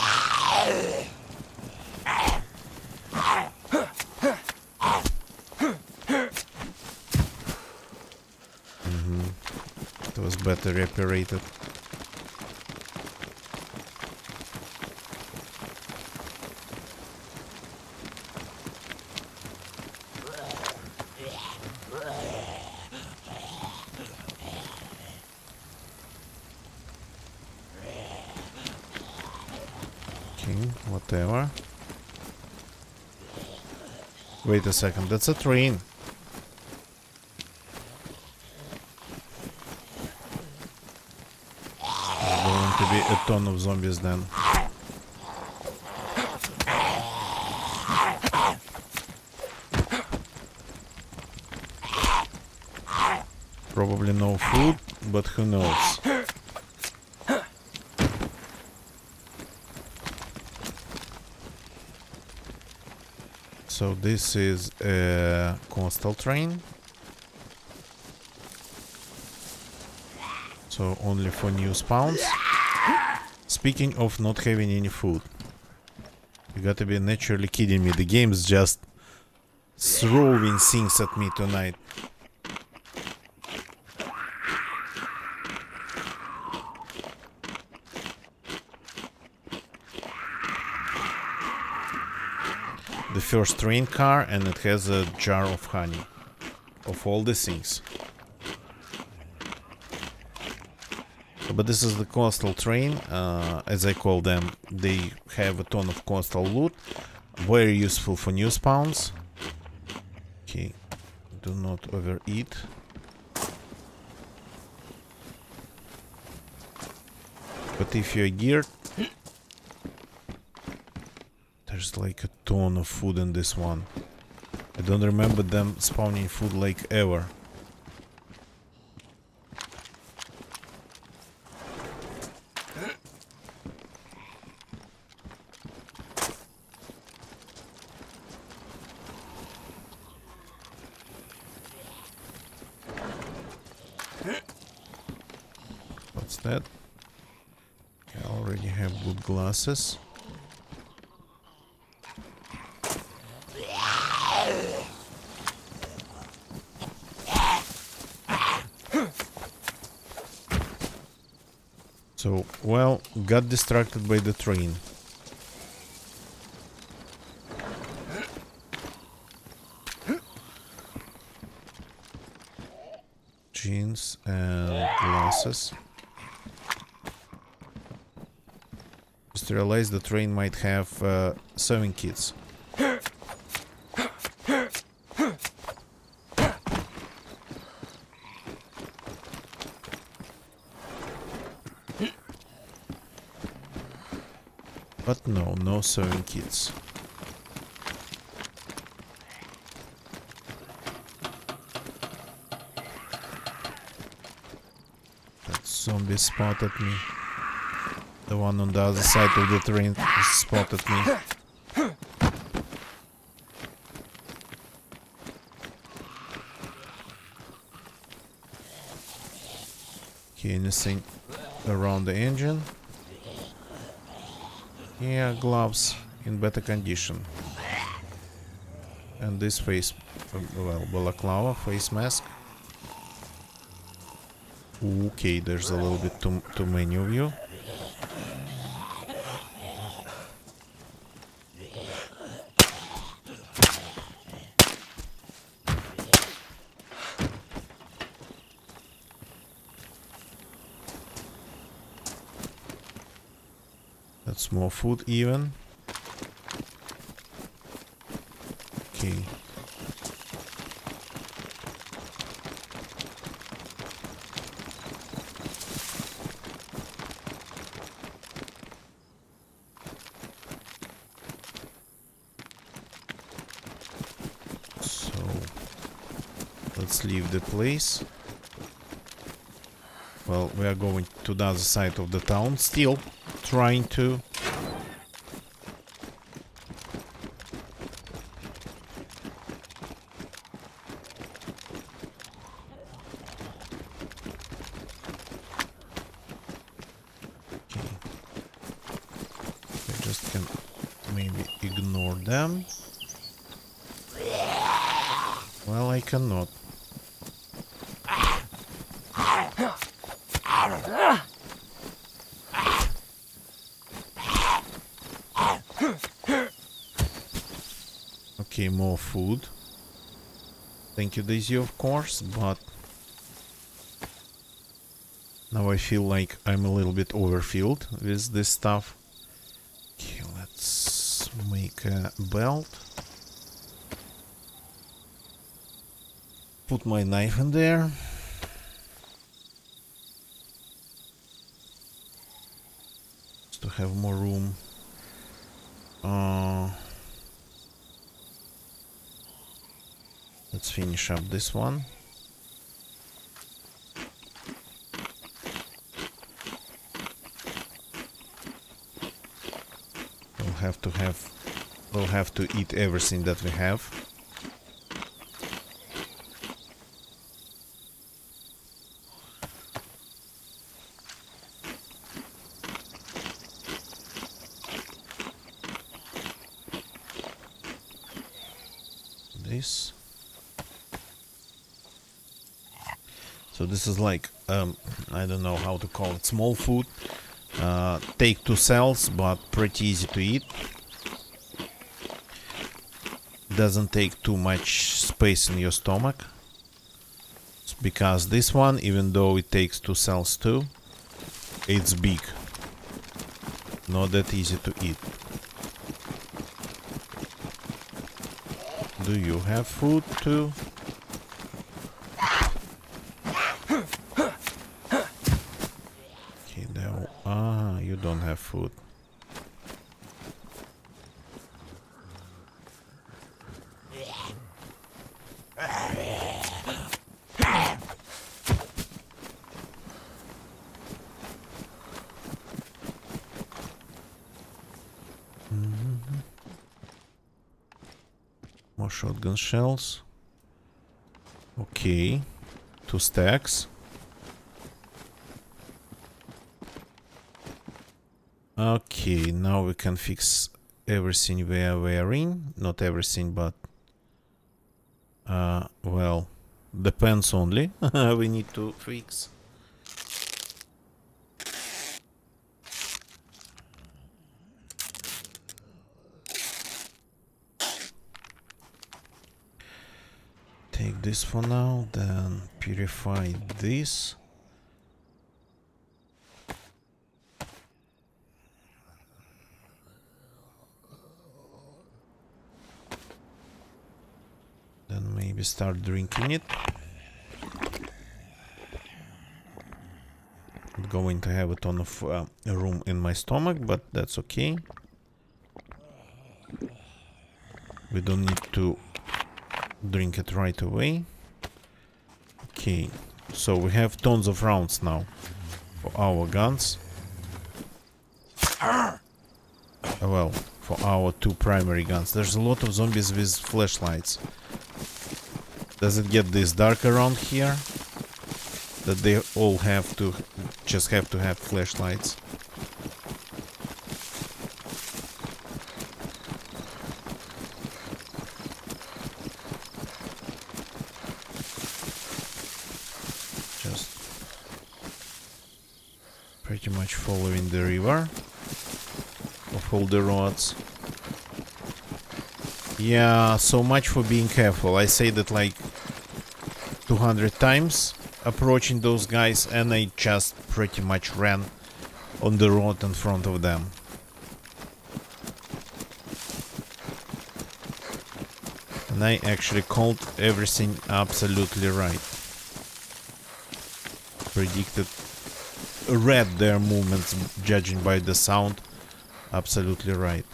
was battery operated. Okay, whatever. Wait a second, that's a train. There's going to be a ton of zombies then. Probably no food, but who knows. So this is a coastal train. So only for new spawns. Speaking of not having any food. You gotta be naturally kidding me. The game's just throwing things at me tonight. The first train car, and it has a jar of honey. Of all the things. But this is the coastal train, as I call them. They have a ton of coastal loot. Very useful for new spawns. Okay, do not overeat. But if you're geared, there's like a ton of food in this one. I don't remember them spawning food like ever. What's that? I already have good glasses. So, well, got distracted by the train. Jeans and glasses. Just realized the train might have sewing kits. But no, no sewing kits. That zombie spotted me. The one on the other side of the train spotted me. Okay, anything around the engine? Yeah, gloves in better condition. And this face, well, balaclava, face mask. Okay, there's a little bit too many of you. That's more food even. Okay. So let's leave the place. Well, we are going to the other side of the town still. Trying to okay. I just can maybe ignore them. Well, I cannot. Okay, more food. Thank you, Daisy, of course, but now I feel like I'm a little bit overfilled with this stuff. Okay, make a belt. Put my knife in there. Just to have more room. Let's finish up this one. We'll have to eat everything that we have. This. So this is like I don't know how to call it, small food. Take 2 cells, but pretty easy to eat. Doesn't take too much space in your stomach. It's because this one, even though it takes 2 cells too, it's big. Not that easy to eat. Do you have food too? Okay, there. Ah, you don't have food. More shotgun shells. Okay. 2 stacks. Okay, now we can fix everything we are wearing. Not everything, but well, depends only. We need to fix. Take this for now, then purify this. Then maybe start drinking it. I'm going to have a ton of room in my stomach, but that's okay. We don't need to drink it right away. Okay, so we have tons of rounds now for our guns. Well, for our 2 primary guns. There's a lot of zombies with flashlights. Does it get this dark around here? That they all have to have flashlights. Just pretty much following the river of all the roads. Yeah, so much for being careful. I say that like 200 times approaching those guys, and I just pretty much ran on the road in front of them. And I actually called everything absolutely right. Predicted, read their movements, judging by the sound. Absolutely right.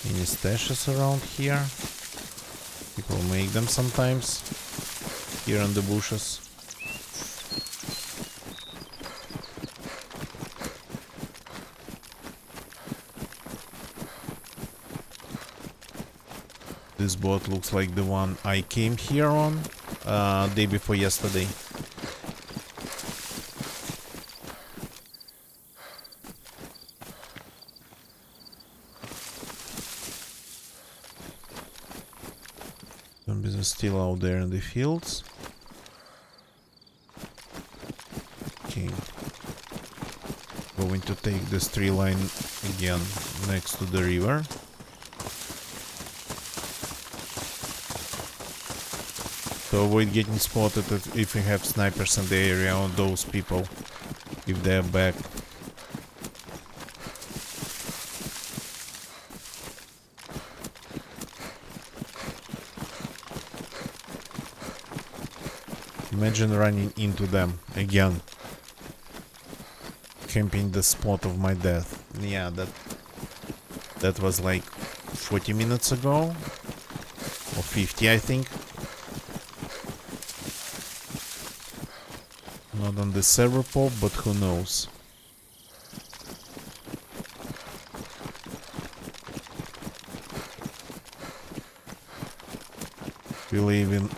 Any stashes around here? People make them sometimes here in the bushes. This boat looks like the one I came here on day before yesterday. Zombies are still out there in the fields. Okay. going to take this tree line again next to the river. To avoid getting spotted if we have snipers in the area on those people, if they're back. Imagine running into them again. Camping the spot of my death. Yeah, that was like 40 minutes ago. Or 50, I think. Not on the server pop, but who knows. Will even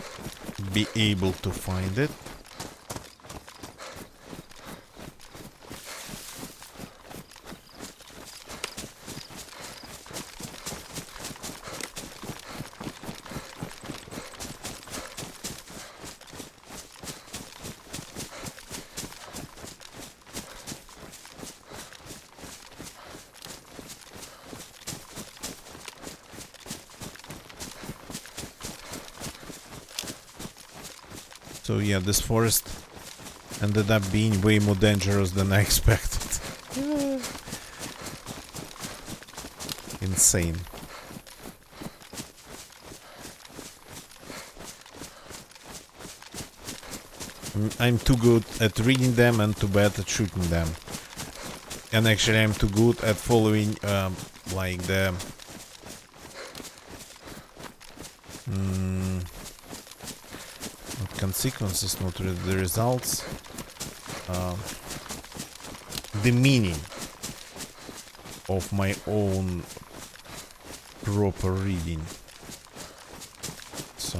be able to find it. So yeah, this forest ended up being way more dangerous than I expected. Insane. I'm too good at reading them and too bad at shooting them. And actually I'm too good at following like the consequences, not really the results, the meaning of my own proper reading. So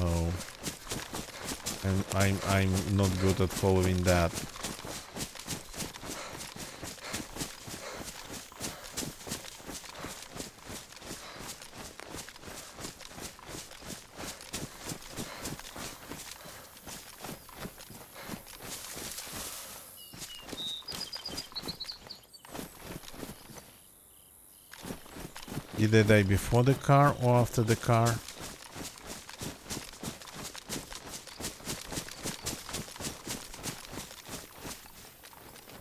I'm not good at following that. Did I die before the car or after the car?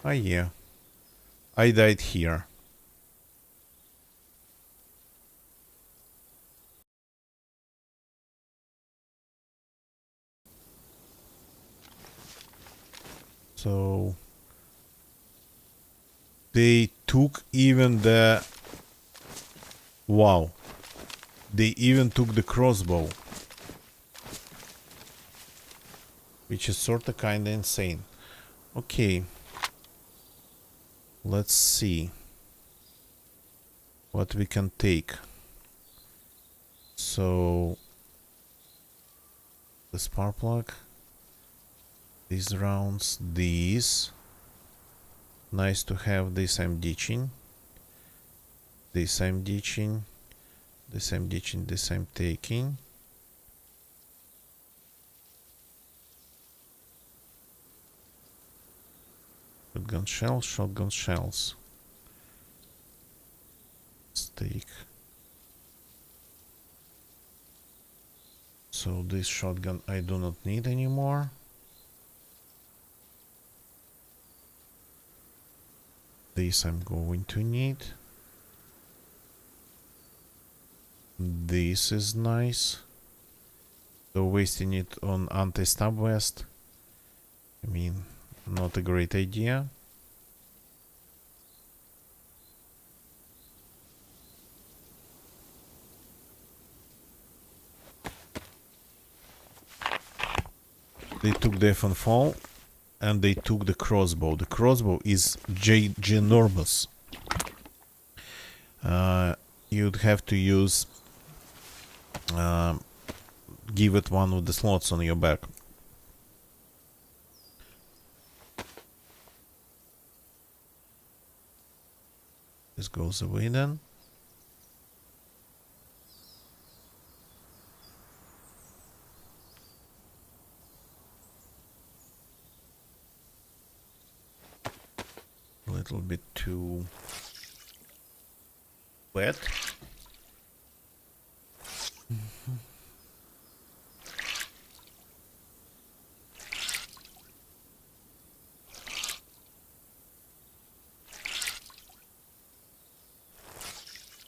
Ah, yeah. I died here. So they took even the... Wow. They even took the crossbow. Which is sorta kinda insane. Okay. Let's see what we can take. So the spark plug, these rounds, these. Nice to have. This I'm ditching. This I'm ditching. This I'm ditching. This I'm taking. Shotgun shells, shotgun shells. Stake. So this shotgun I do not need anymore. This I'm going to need. This is nice. So wasting it on anti-stab vest, I mean, not a great idea. They took the F and fall, and they took the crossbow. The crossbow is ginormous. You'd have to use... give it one of the slots on your back. This goes away then. little bit too wet.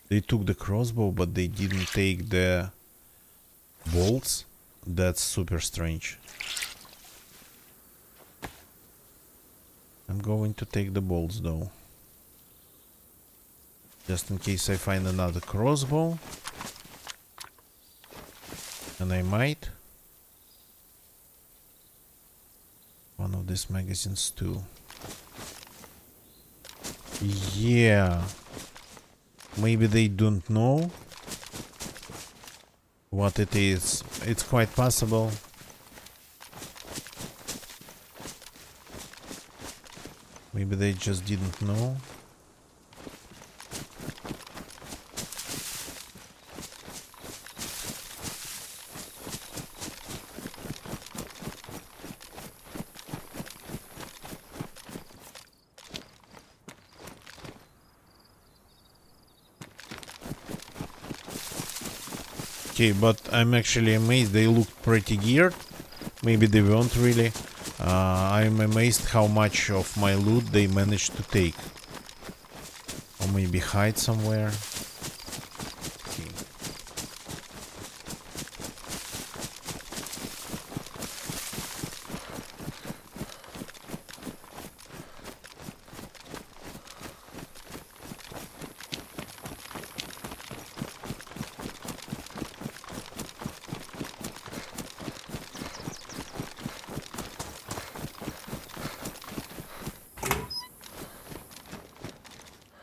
They took the crossbow, but they didn't take the bolts. That's super strange. I'm going to take the bolts though. Just in case I find another crossbow. And I might. One of these magazines too. Yeah. Maybe they don't know what it is. It's quite possible. Maybe they just didn't know. Okay, but I'm actually amazed. They look pretty geared. Maybe they weren't really. I'm amazed how much of my loot they managed to take. Or maybe hide somewhere. Okay.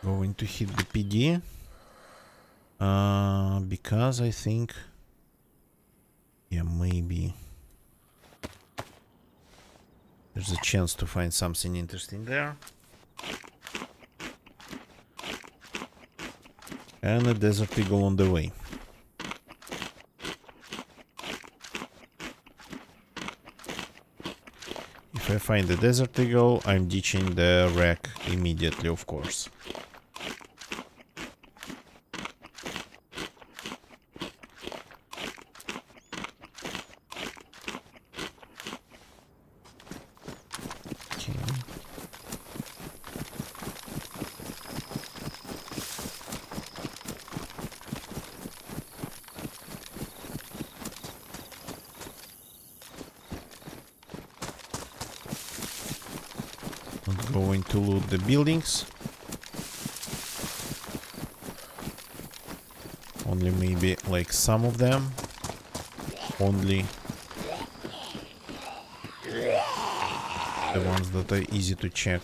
Going to hit the PD because I think, yeah, maybe there's a chance to find something interesting there. And a desert eagle on the way. If I find the desert eagle, I'm ditching the wreck immediately, of course. Not going to loot the buildings. Only maybe like some of them. Only the ones that are easy to check.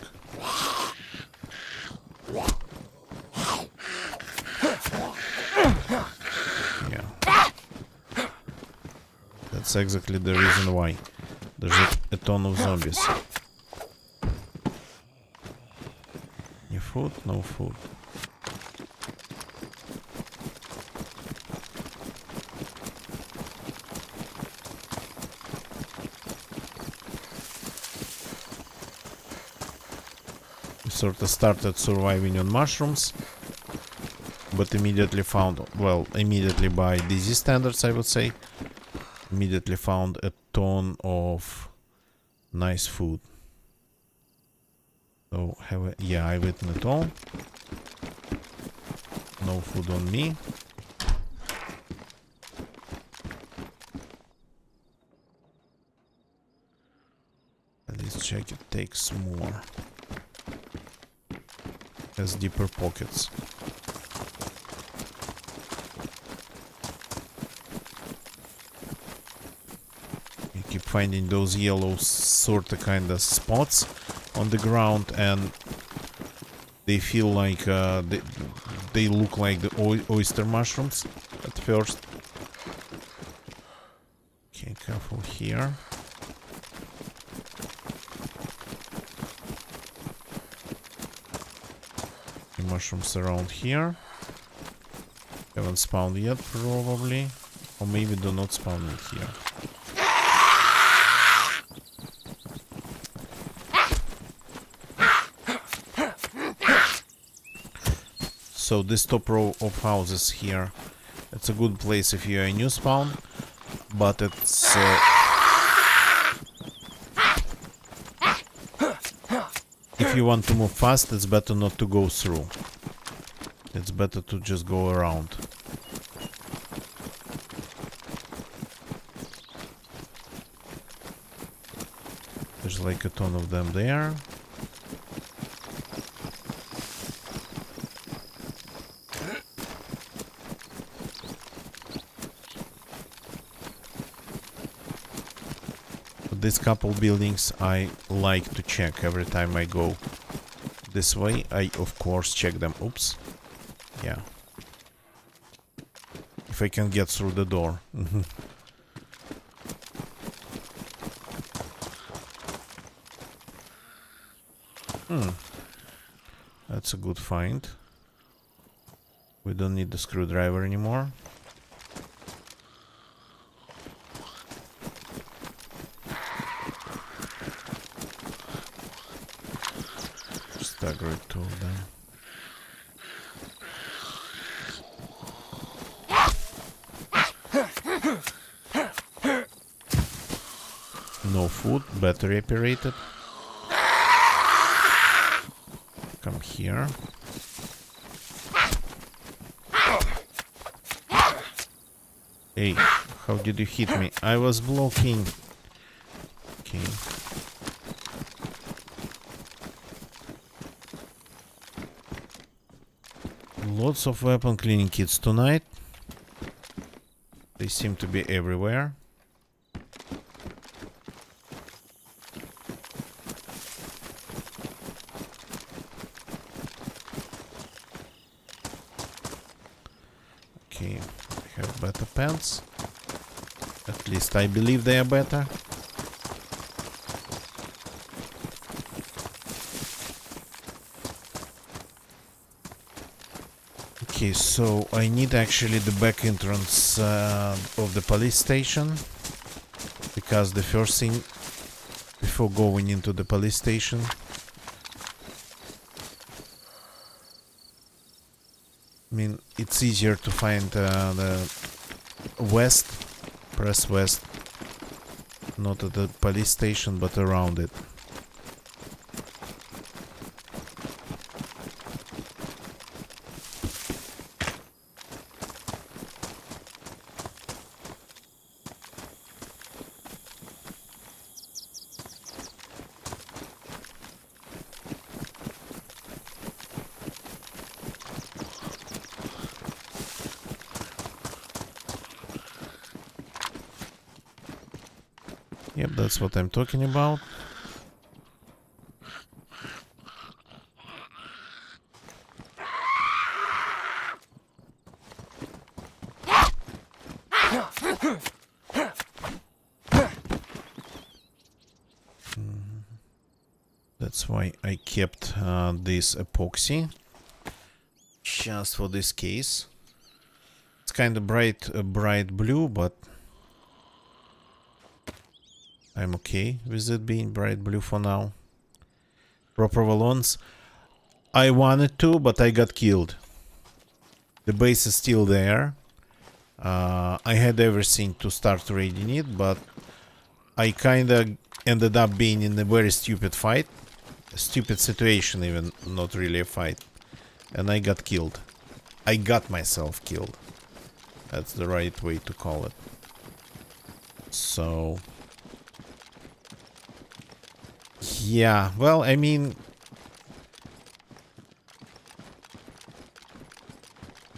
Yeah. That's exactly the reason why. There's a ton of zombies. Any food? No food. We sort of started surviving on mushrooms, but immediately found, well, immediately by DZ standards, I would say, immediately found a ton of nice food. So yeah, I've eaten it all. No food on me. Let's check, it takes more. Has deeper pockets. You keep finding those yellow sort of kind of spots on the ground, and they feel like they look like the oyster mushrooms at first. Okay, careful here. The mushrooms around here haven't spawned yet, probably, or maybe do not spawn it here. So this top row of houses here, it's a good place if you're a new spawn, but it's if you want to move fast, it's better not to go through. It's better to just go around. There's like a ton of them there. These couple buildings I like to check every time I go this way. I of course check them. Oops. Yeah. If I can get through the door. That's a good find. We don't need the screwdriver anymore. Stagger it to them. No food, battery operated. Come here. Hey, how did you hit me? I was blocking. Okay. Lots of weapon cleaning kits tonight. They seem to be everywhere. Okay, I have better pants. At least I believe they are better. Okay, so I need actually the back entrance of the police station, because the first thing before going into the police station, I mean, it's easier to find the west, press west, not at the police station but around it. Yep, that's what I'm talking about. That's why I kept this epoxy just for this case. It's kind of bright blue, but I'm okay with it being bright blue for now. Proper balloons. I wanted to, but I got killed. The base is still there. I had everything to start raiding it, but I kinda ended up being in a very stupid fight. A stupid situation even, not really a fight. And I got killed. I got myself killed. That's the right way to call it. So... yeah, well, I mean...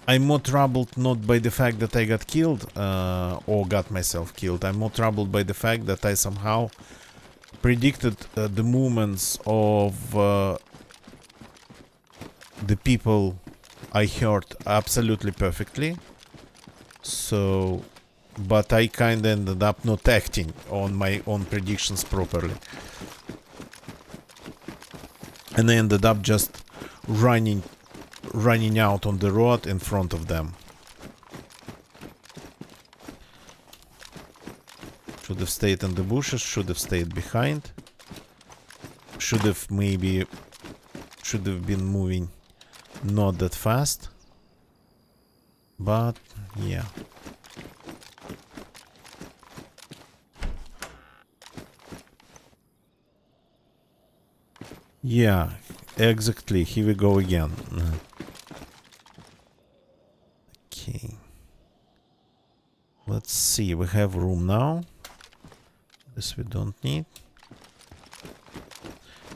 I'm more troubled not by the fact that I got killed, or got myself killed. I'm more troubled by the fact that I somehow predicted the movements of the people I heard absolutely perfectly. So, but I kinda ended up not acting on my own predictions properly. And I ended up just running out on the road in front of them. Should have stayed in the bushes, should have stayed behind. Should have been moving not that fast. But yeah. Yeah, exactly. Here we go again. Okay. Let's see. We have room now. This we don't need.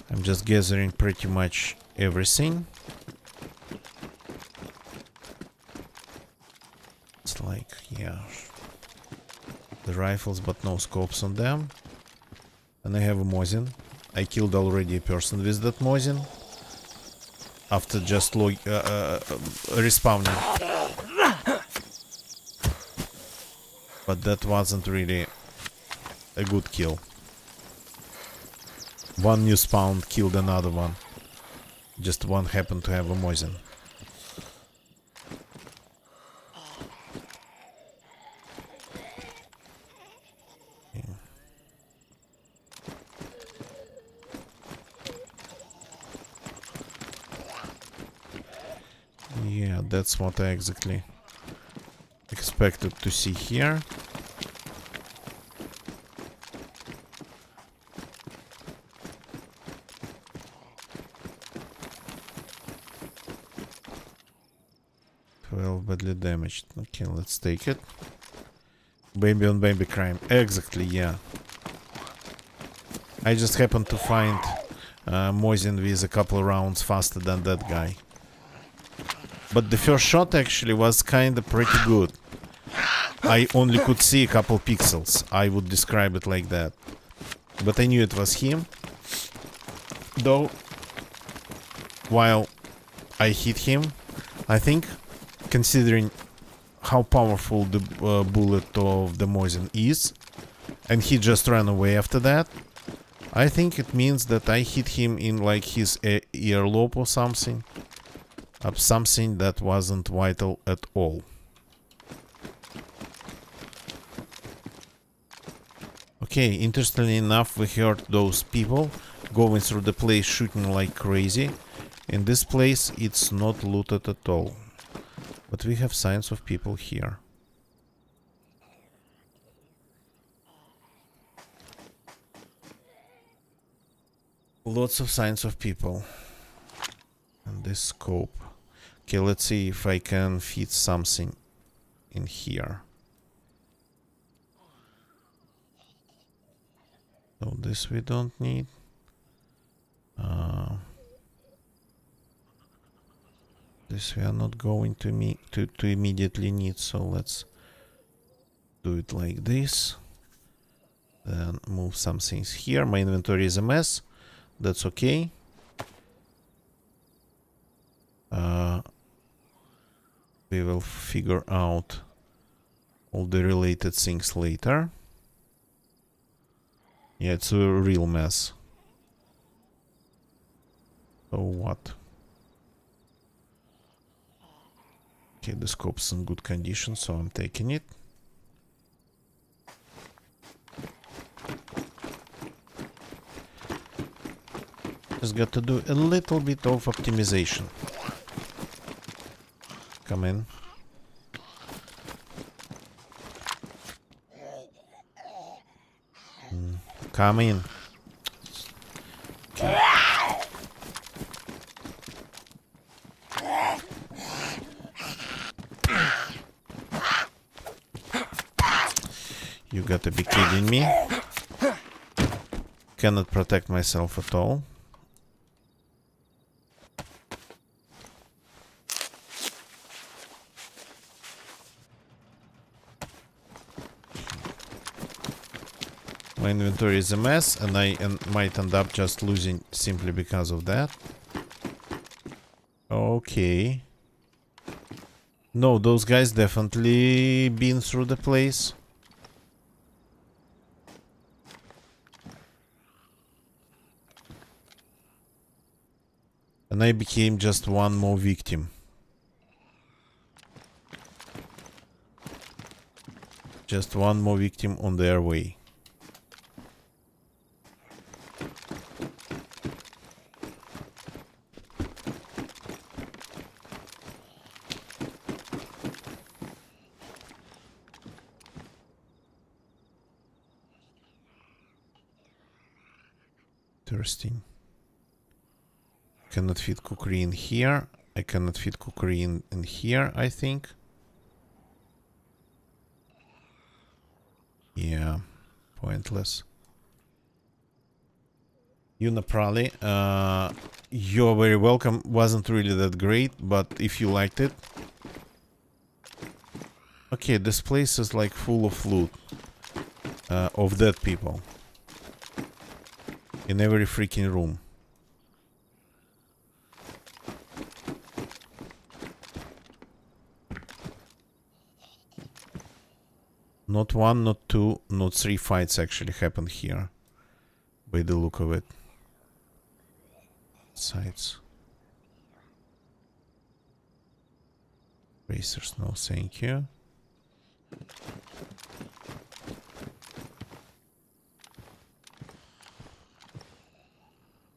I'm just gathering pretty much everything. It's like, yeah, the rifles, but no scopes on them. And I have a Mosin. I killed already a person with that Mosin. After just respawning. But that wasn't really a good kill. One new spawn killed another one. Just one happened to have a Mosin. Yeah, that's what I exactly expected to see here. Well, badly damaged. Okay, let's take it. Baby on baby crime. Exactly, yeah. I just happened to find Mosin with a couple rounds faster than that guy. But the first shot actually was kinda pretty good. I only could see a couple pixels. I would describe it like that. But I knew it was him. Though, while I hit him, I think, considering how powerful the bullet of the Mosin is, and he just ran away after that, I think it means that I hit him in like his earlobe or something. Something that wasn't vital at all. Okay, interestingly enough, we heard those people going through the place shooting like crazy. In this place, it's not looted at all. But we have signs of people here. Lots of signs of people. And this scope. Okay, let's see if I can fit something in here. So this we don't need. This we are not going to immediately need, so let's do it like this. Then move some things here. My inventory is a mess. That's okay. We will figure out all the related things later. Yeah, it's a real mess. So what? Okay, the scope's in good condition, so I'm taking it. Just got to do a little bit of optimization. Come in. Come in. Okay. You gotta be kidding me. Cannot protect myself at all. My inventory is a mess, and I might end up just losing simply because of that. Okay. No, those guys definitely been through the place. And I became just one more victim. Just one more victim on their way. Interesting. Cannot fit cookery in here. I cannot fit cookery in here, I think. Yeah, pointless. Unaprali, you're very welcome. Wasn't really that great, but if you liked it. Okay, this place is like full of loot. Of dead people. In every freaking room. Not one, not two, not three fights actually happened here. By the look of it. Sides. Racers, no thank you.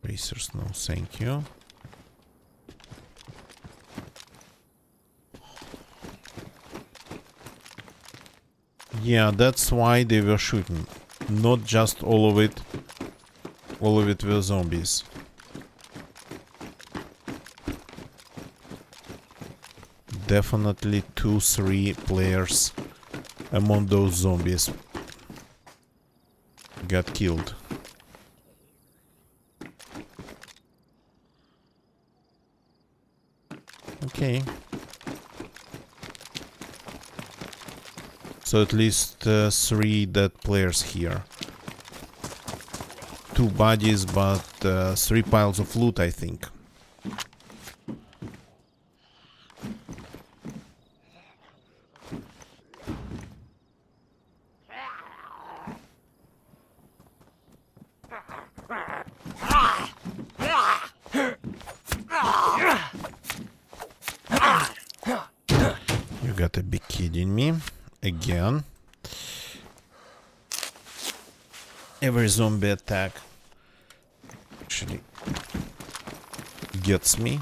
Racers, no thank you. Yeah, that's why they were shooting. Not just all of it were zombies. Definitely 2-3 players among those zombies got killed. Okay. So at least 3 dead players here. 2 bodies, but 3 piles of loot, I think. You gotta be kidding me. Again. Every zombie attack actually gets me.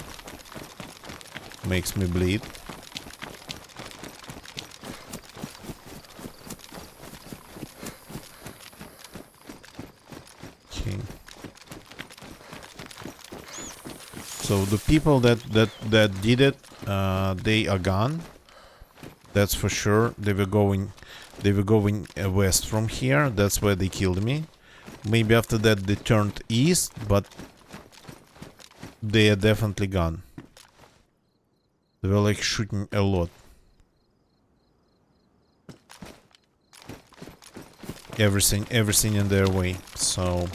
Makes me bleed. Okay. So the people that did it, they are gone. That's for sure. They were going west from here. That's where they killed me. Maybe after that they turned east, but they are definitely gone. They were like shooting a lot. Everything in their way. So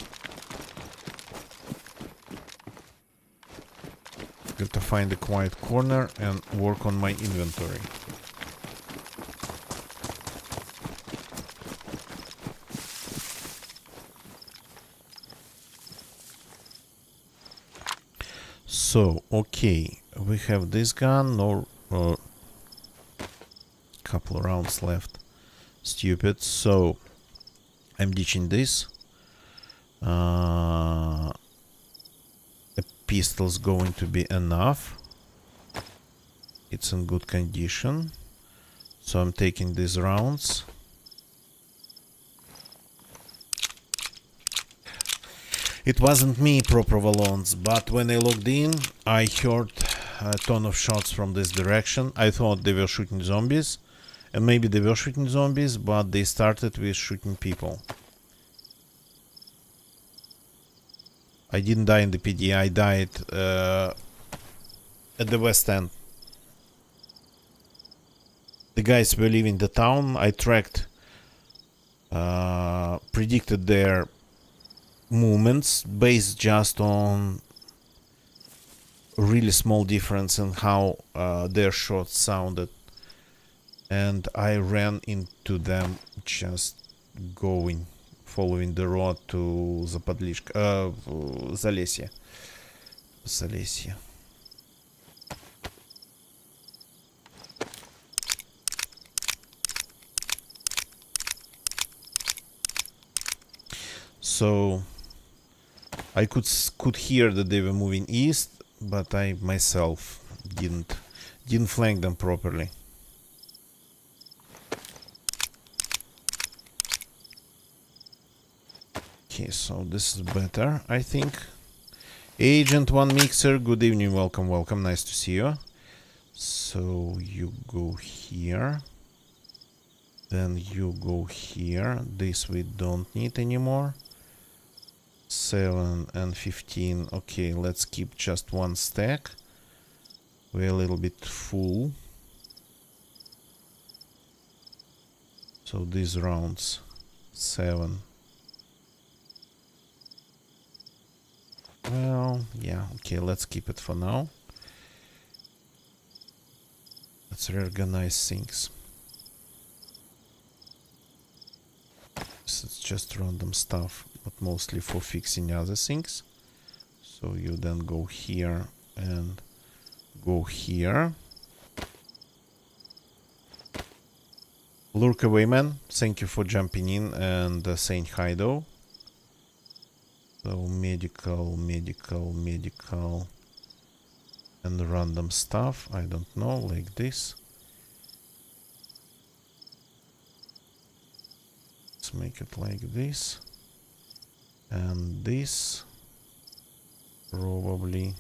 got to find a quiet corner and work on my inventory. So, okay, we have this gun, no, couple of rounds left. Stupid. So, I'm ditching this. A pistol's going to be enough. It's in good condition. So I'm taking these rounds. It wasn't me, proper Valons, but when I logged in, I heard a ton of shots from this direction. I thought they were shooting zombies, and maybe they were shooting zombies, but they started with shooting people. I didn't die in the PD, I died at the west end. The guys were leaving the town. I tracked, predicted their movements based just on really small difference in how their shots sounded, and I ran into them just following the road to Zapadlishka, Zalesye. So I could hear that they were moving east, but I myself didn't flank them properly. Okay, so this is better, I think. Agent One Mixer, good evening, welcome, welcome, nice to see you. So you go here. Then you go here. This we don't need anymore. 7 and 15. Okay, let's keep just one stack. We're a little bit full. So these rounds 7. Well, yeah, okay, let's keep it for now. Let's reorganize things. This is just random stuff, but mostly for fixing other things. So you then go here and go here. Lurk away, man. Thank you for jumping in and saying hi, though. So medical, medical, medical, and random stuff. I don't know, like this. Let's make it like this. And this. Probably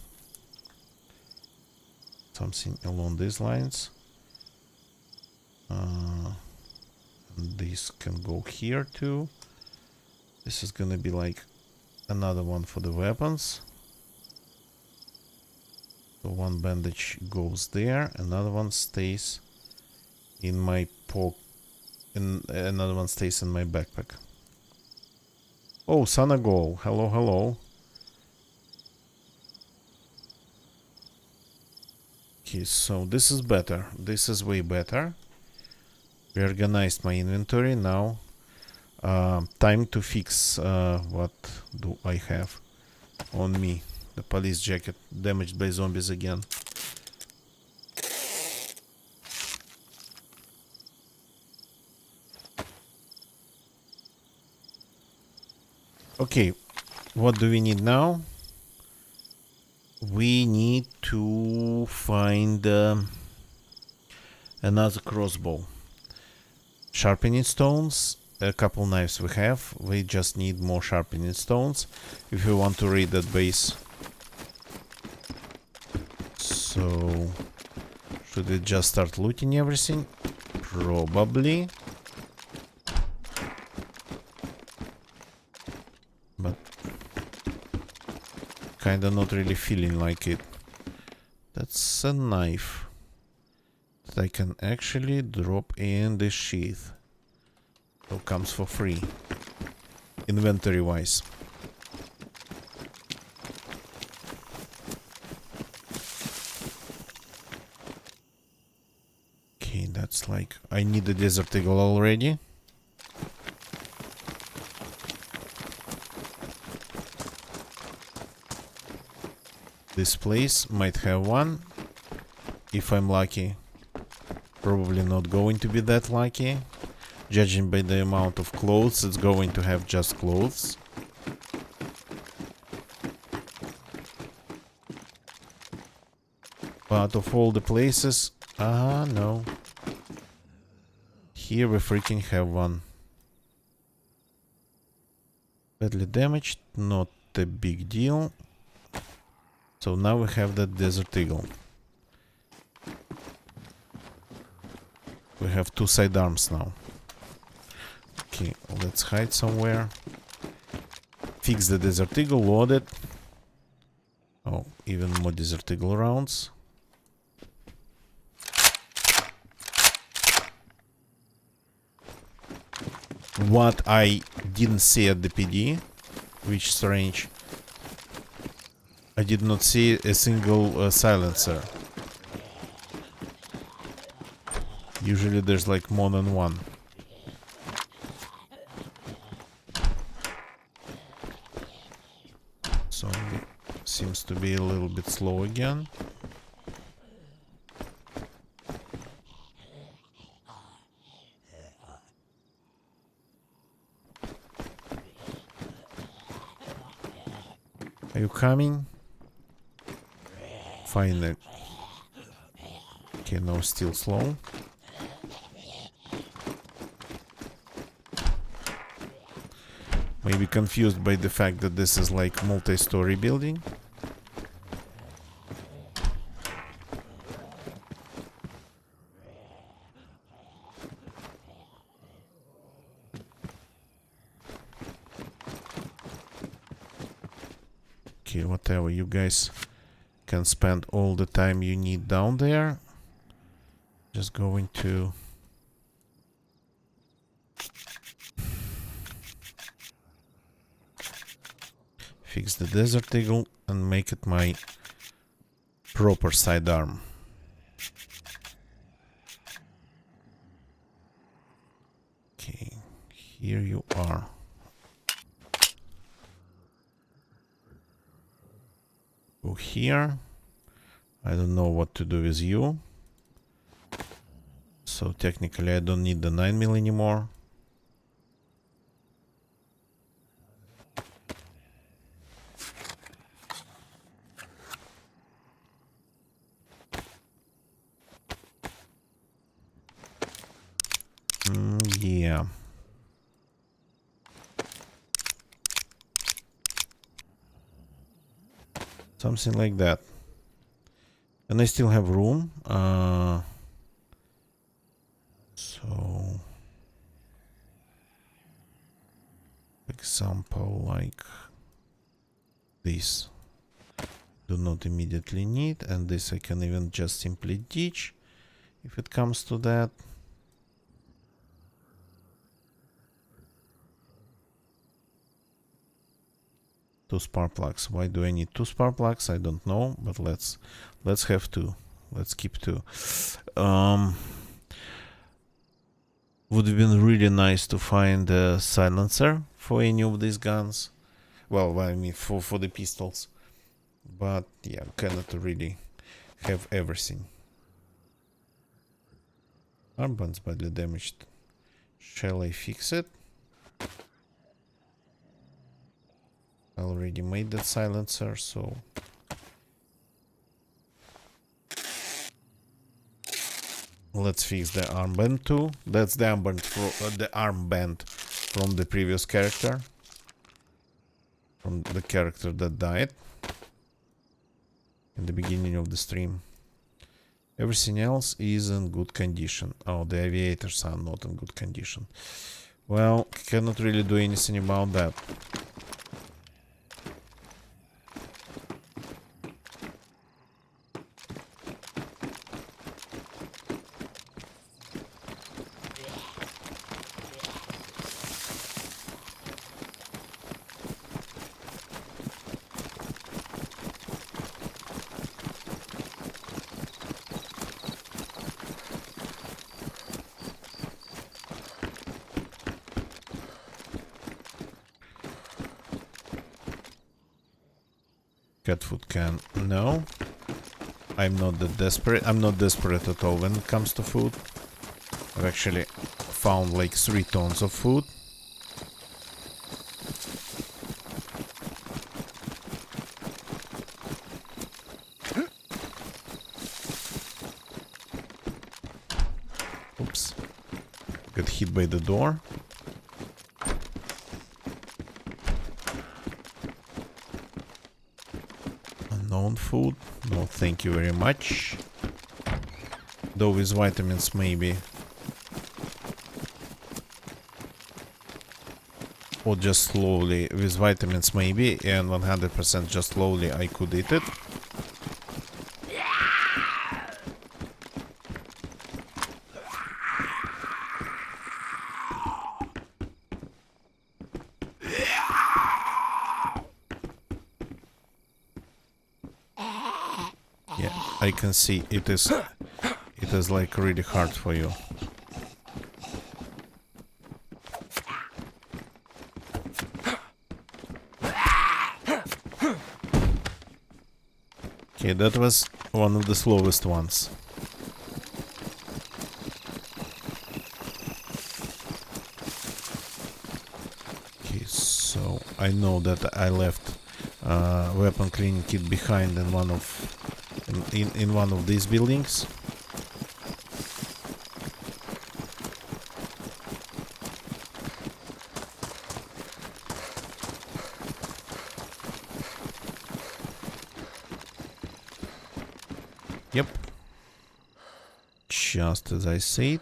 something along these lines. And this can go here too. This is gonna be like another one for the weapons. So one bandage goes there, another one stays in my pocket, and another one stays in my backpack. Oh, Sanagol, hello, hello. Okay, so this is better. This is way better. Reorganized my inventory now. Time to fix what do I have on me. The police jacket damaged by zombies again. Okay, what do we need now? We need to find another crossbow. Sharpening stones, a couple knives we have. We just need more sharpening stones if we want to raid that base. So, should we just start looting everything? Probably. But kinda not really feeling like it. That's a knife that I can actually drop in the sheath. So comes for free, inventory wise. Okay, that's like, I need the desert eagle already. This place might have one, if I'm lucky. Probably not going to be that lucky. Judging by the amount of clothes, it's going to have just clothes. But of all the places, no. Here we freaking have one. Badly damaged, not a big deal. So now we have that desert eagle. We have 2 sidearms now. Okay, let's hide somewhere. Fix the desert eagle, load it. Oh, even more desert eagle rounds. What I didn't see at the PD, which is strange. I did not see a single silencer. Usually there's like more than one. So it seems to be a little bit slow again. Are you coming? Finally. Okay, no, still slow. Maybe confused by the fact that this is like multi-story building. Okay, whatever, you guys can spend all the time you need down there. Just going to fix the desert eagle and make it my proper sidearm. Okay, here you are. Go here. I don't know what to do with you. So technically I don't need the 9mm anymore. Yeah. Something like that. And I still have room. So, example like this. Do not immediately need, and this I can even just simply ditch if it comes to that. Two spark plugs. Why do I need two spark plugs? I don't know, but let's have two. Let's keep two. Would have been really nice to find a silencer for any of these guns. Well, I mean for the pistols. But yeah, cannot really have everything. Armbands badly damaged. Shall I fix it? I already made that silencer, so let's fix the armband too. That's the armband from the previous character, from the character that died in the beginning of the stream. Everything else is in good condition. Oh, the aviators are not in good condition. Well, cannot really do anything about that. Cat food can. No. I'm not that desperate. I'm not desperate at all when it comes to food. I've actually found like 3 tons of food. Oops. Got hit by the door. Unknown food. No, thank you very much. Though with vitamins maybe. Or just slowly. With vitamins maybe. And 100% just slowly I could eat it. Yeah, I can see it is like really hard for you. Okay, that was one of the slowest ones. Okay, so I know that I left weapon cleaning kit behind in one of these buildings. Yep. Just as I said.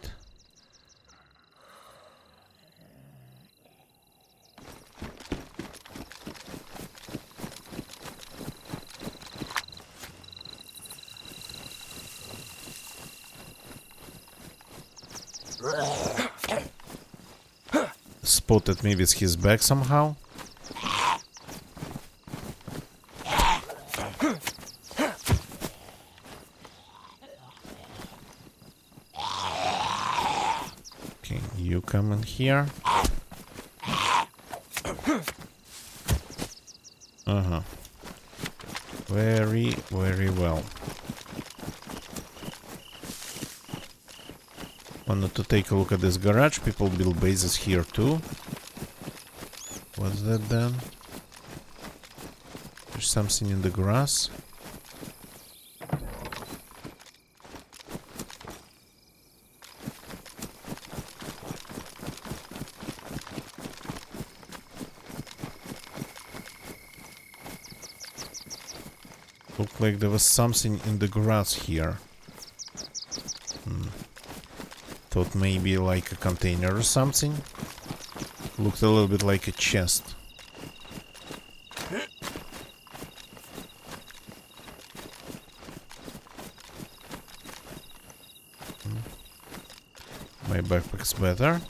Spotted me with his back somehow. Okay, you come in here. Uh-huh. Very, very well. Wanted to take a look at this garage. People build bases here too. What's that then? There's something in the grass. Looked like there was something in the grass here. Thought maybe like a container or something. Looked a little bit like a chest. My backpack's better.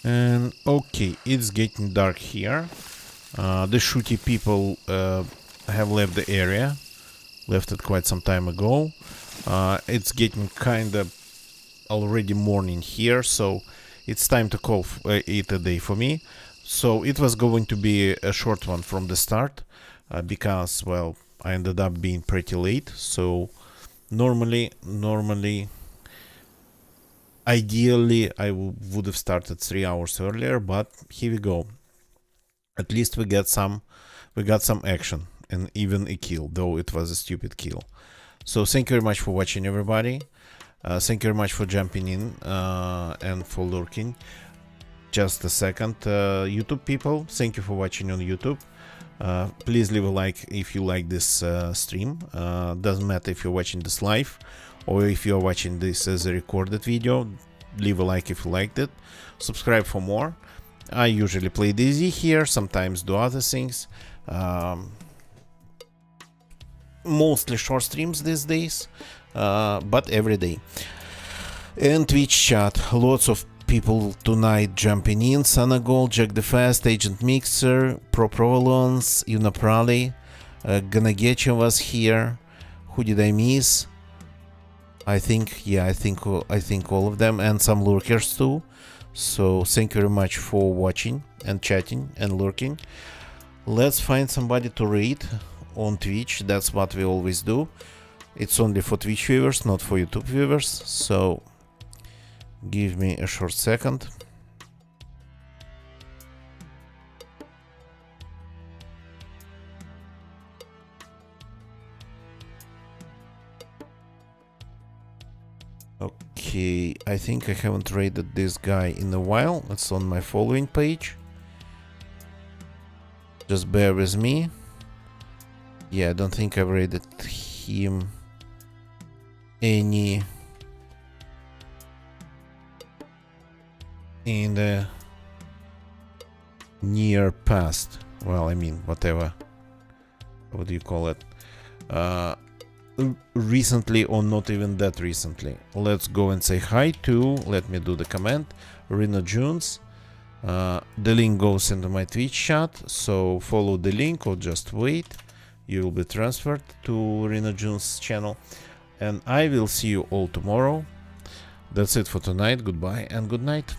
And okay, it's getting dark here. The shooty people have left the area. Left it quite some time ago. It's getting kind of already morning here, so it's time to call it a day for me. So it was going to be a short one from the start, because, well, I ended up being pretty late. So normally, ideally, I would have started 3 hours earlier, but here we go. At least we got some action and even a kill, though it was a stupid kill. So thank you very much for watching, everybody. Thank you very much for jumping in and for lurking. Just a second, YouTube people, thank you for watching on YouTube. Please leave a like if you like this stream. Doesn't matter if you're watching this live or if you're watching this as a recorded video. Leave a like if you liked it. Subscribe for more. I usually play DayZ here, sometimes do other things. Mostly short streams these days, but every day. And Twitch chat, lots of people tonight jumping in. Sanagol, Jack the Fast, Agent Mixer, Pro Provolone, Unaprali, Ganagecha was here. Who did I miss? I think all of them, and some lurkers too. So thank you very much for watching and chatting and lurking. Let's find somebody to raid on Twitch. That's what we always do. It's only for Twitch viewers, not for YouTube viewers. So give me a short second. Okay, I think I haven't raided this guy in a while. It's on my following page. Just bear with me. Yeah, I don't think I've raided him any in the near past. Well, I mean, whatever. What do you call it? Recently or not even that recently. Let's go and say hi to, let me do the command, Reno Jones. The link goes into my Twitch chat, so follow the link or just wait. You will be transferred to Reno Jones' channel, and I will see you all tomorrow. That's it for tonight. Goodbye and good night.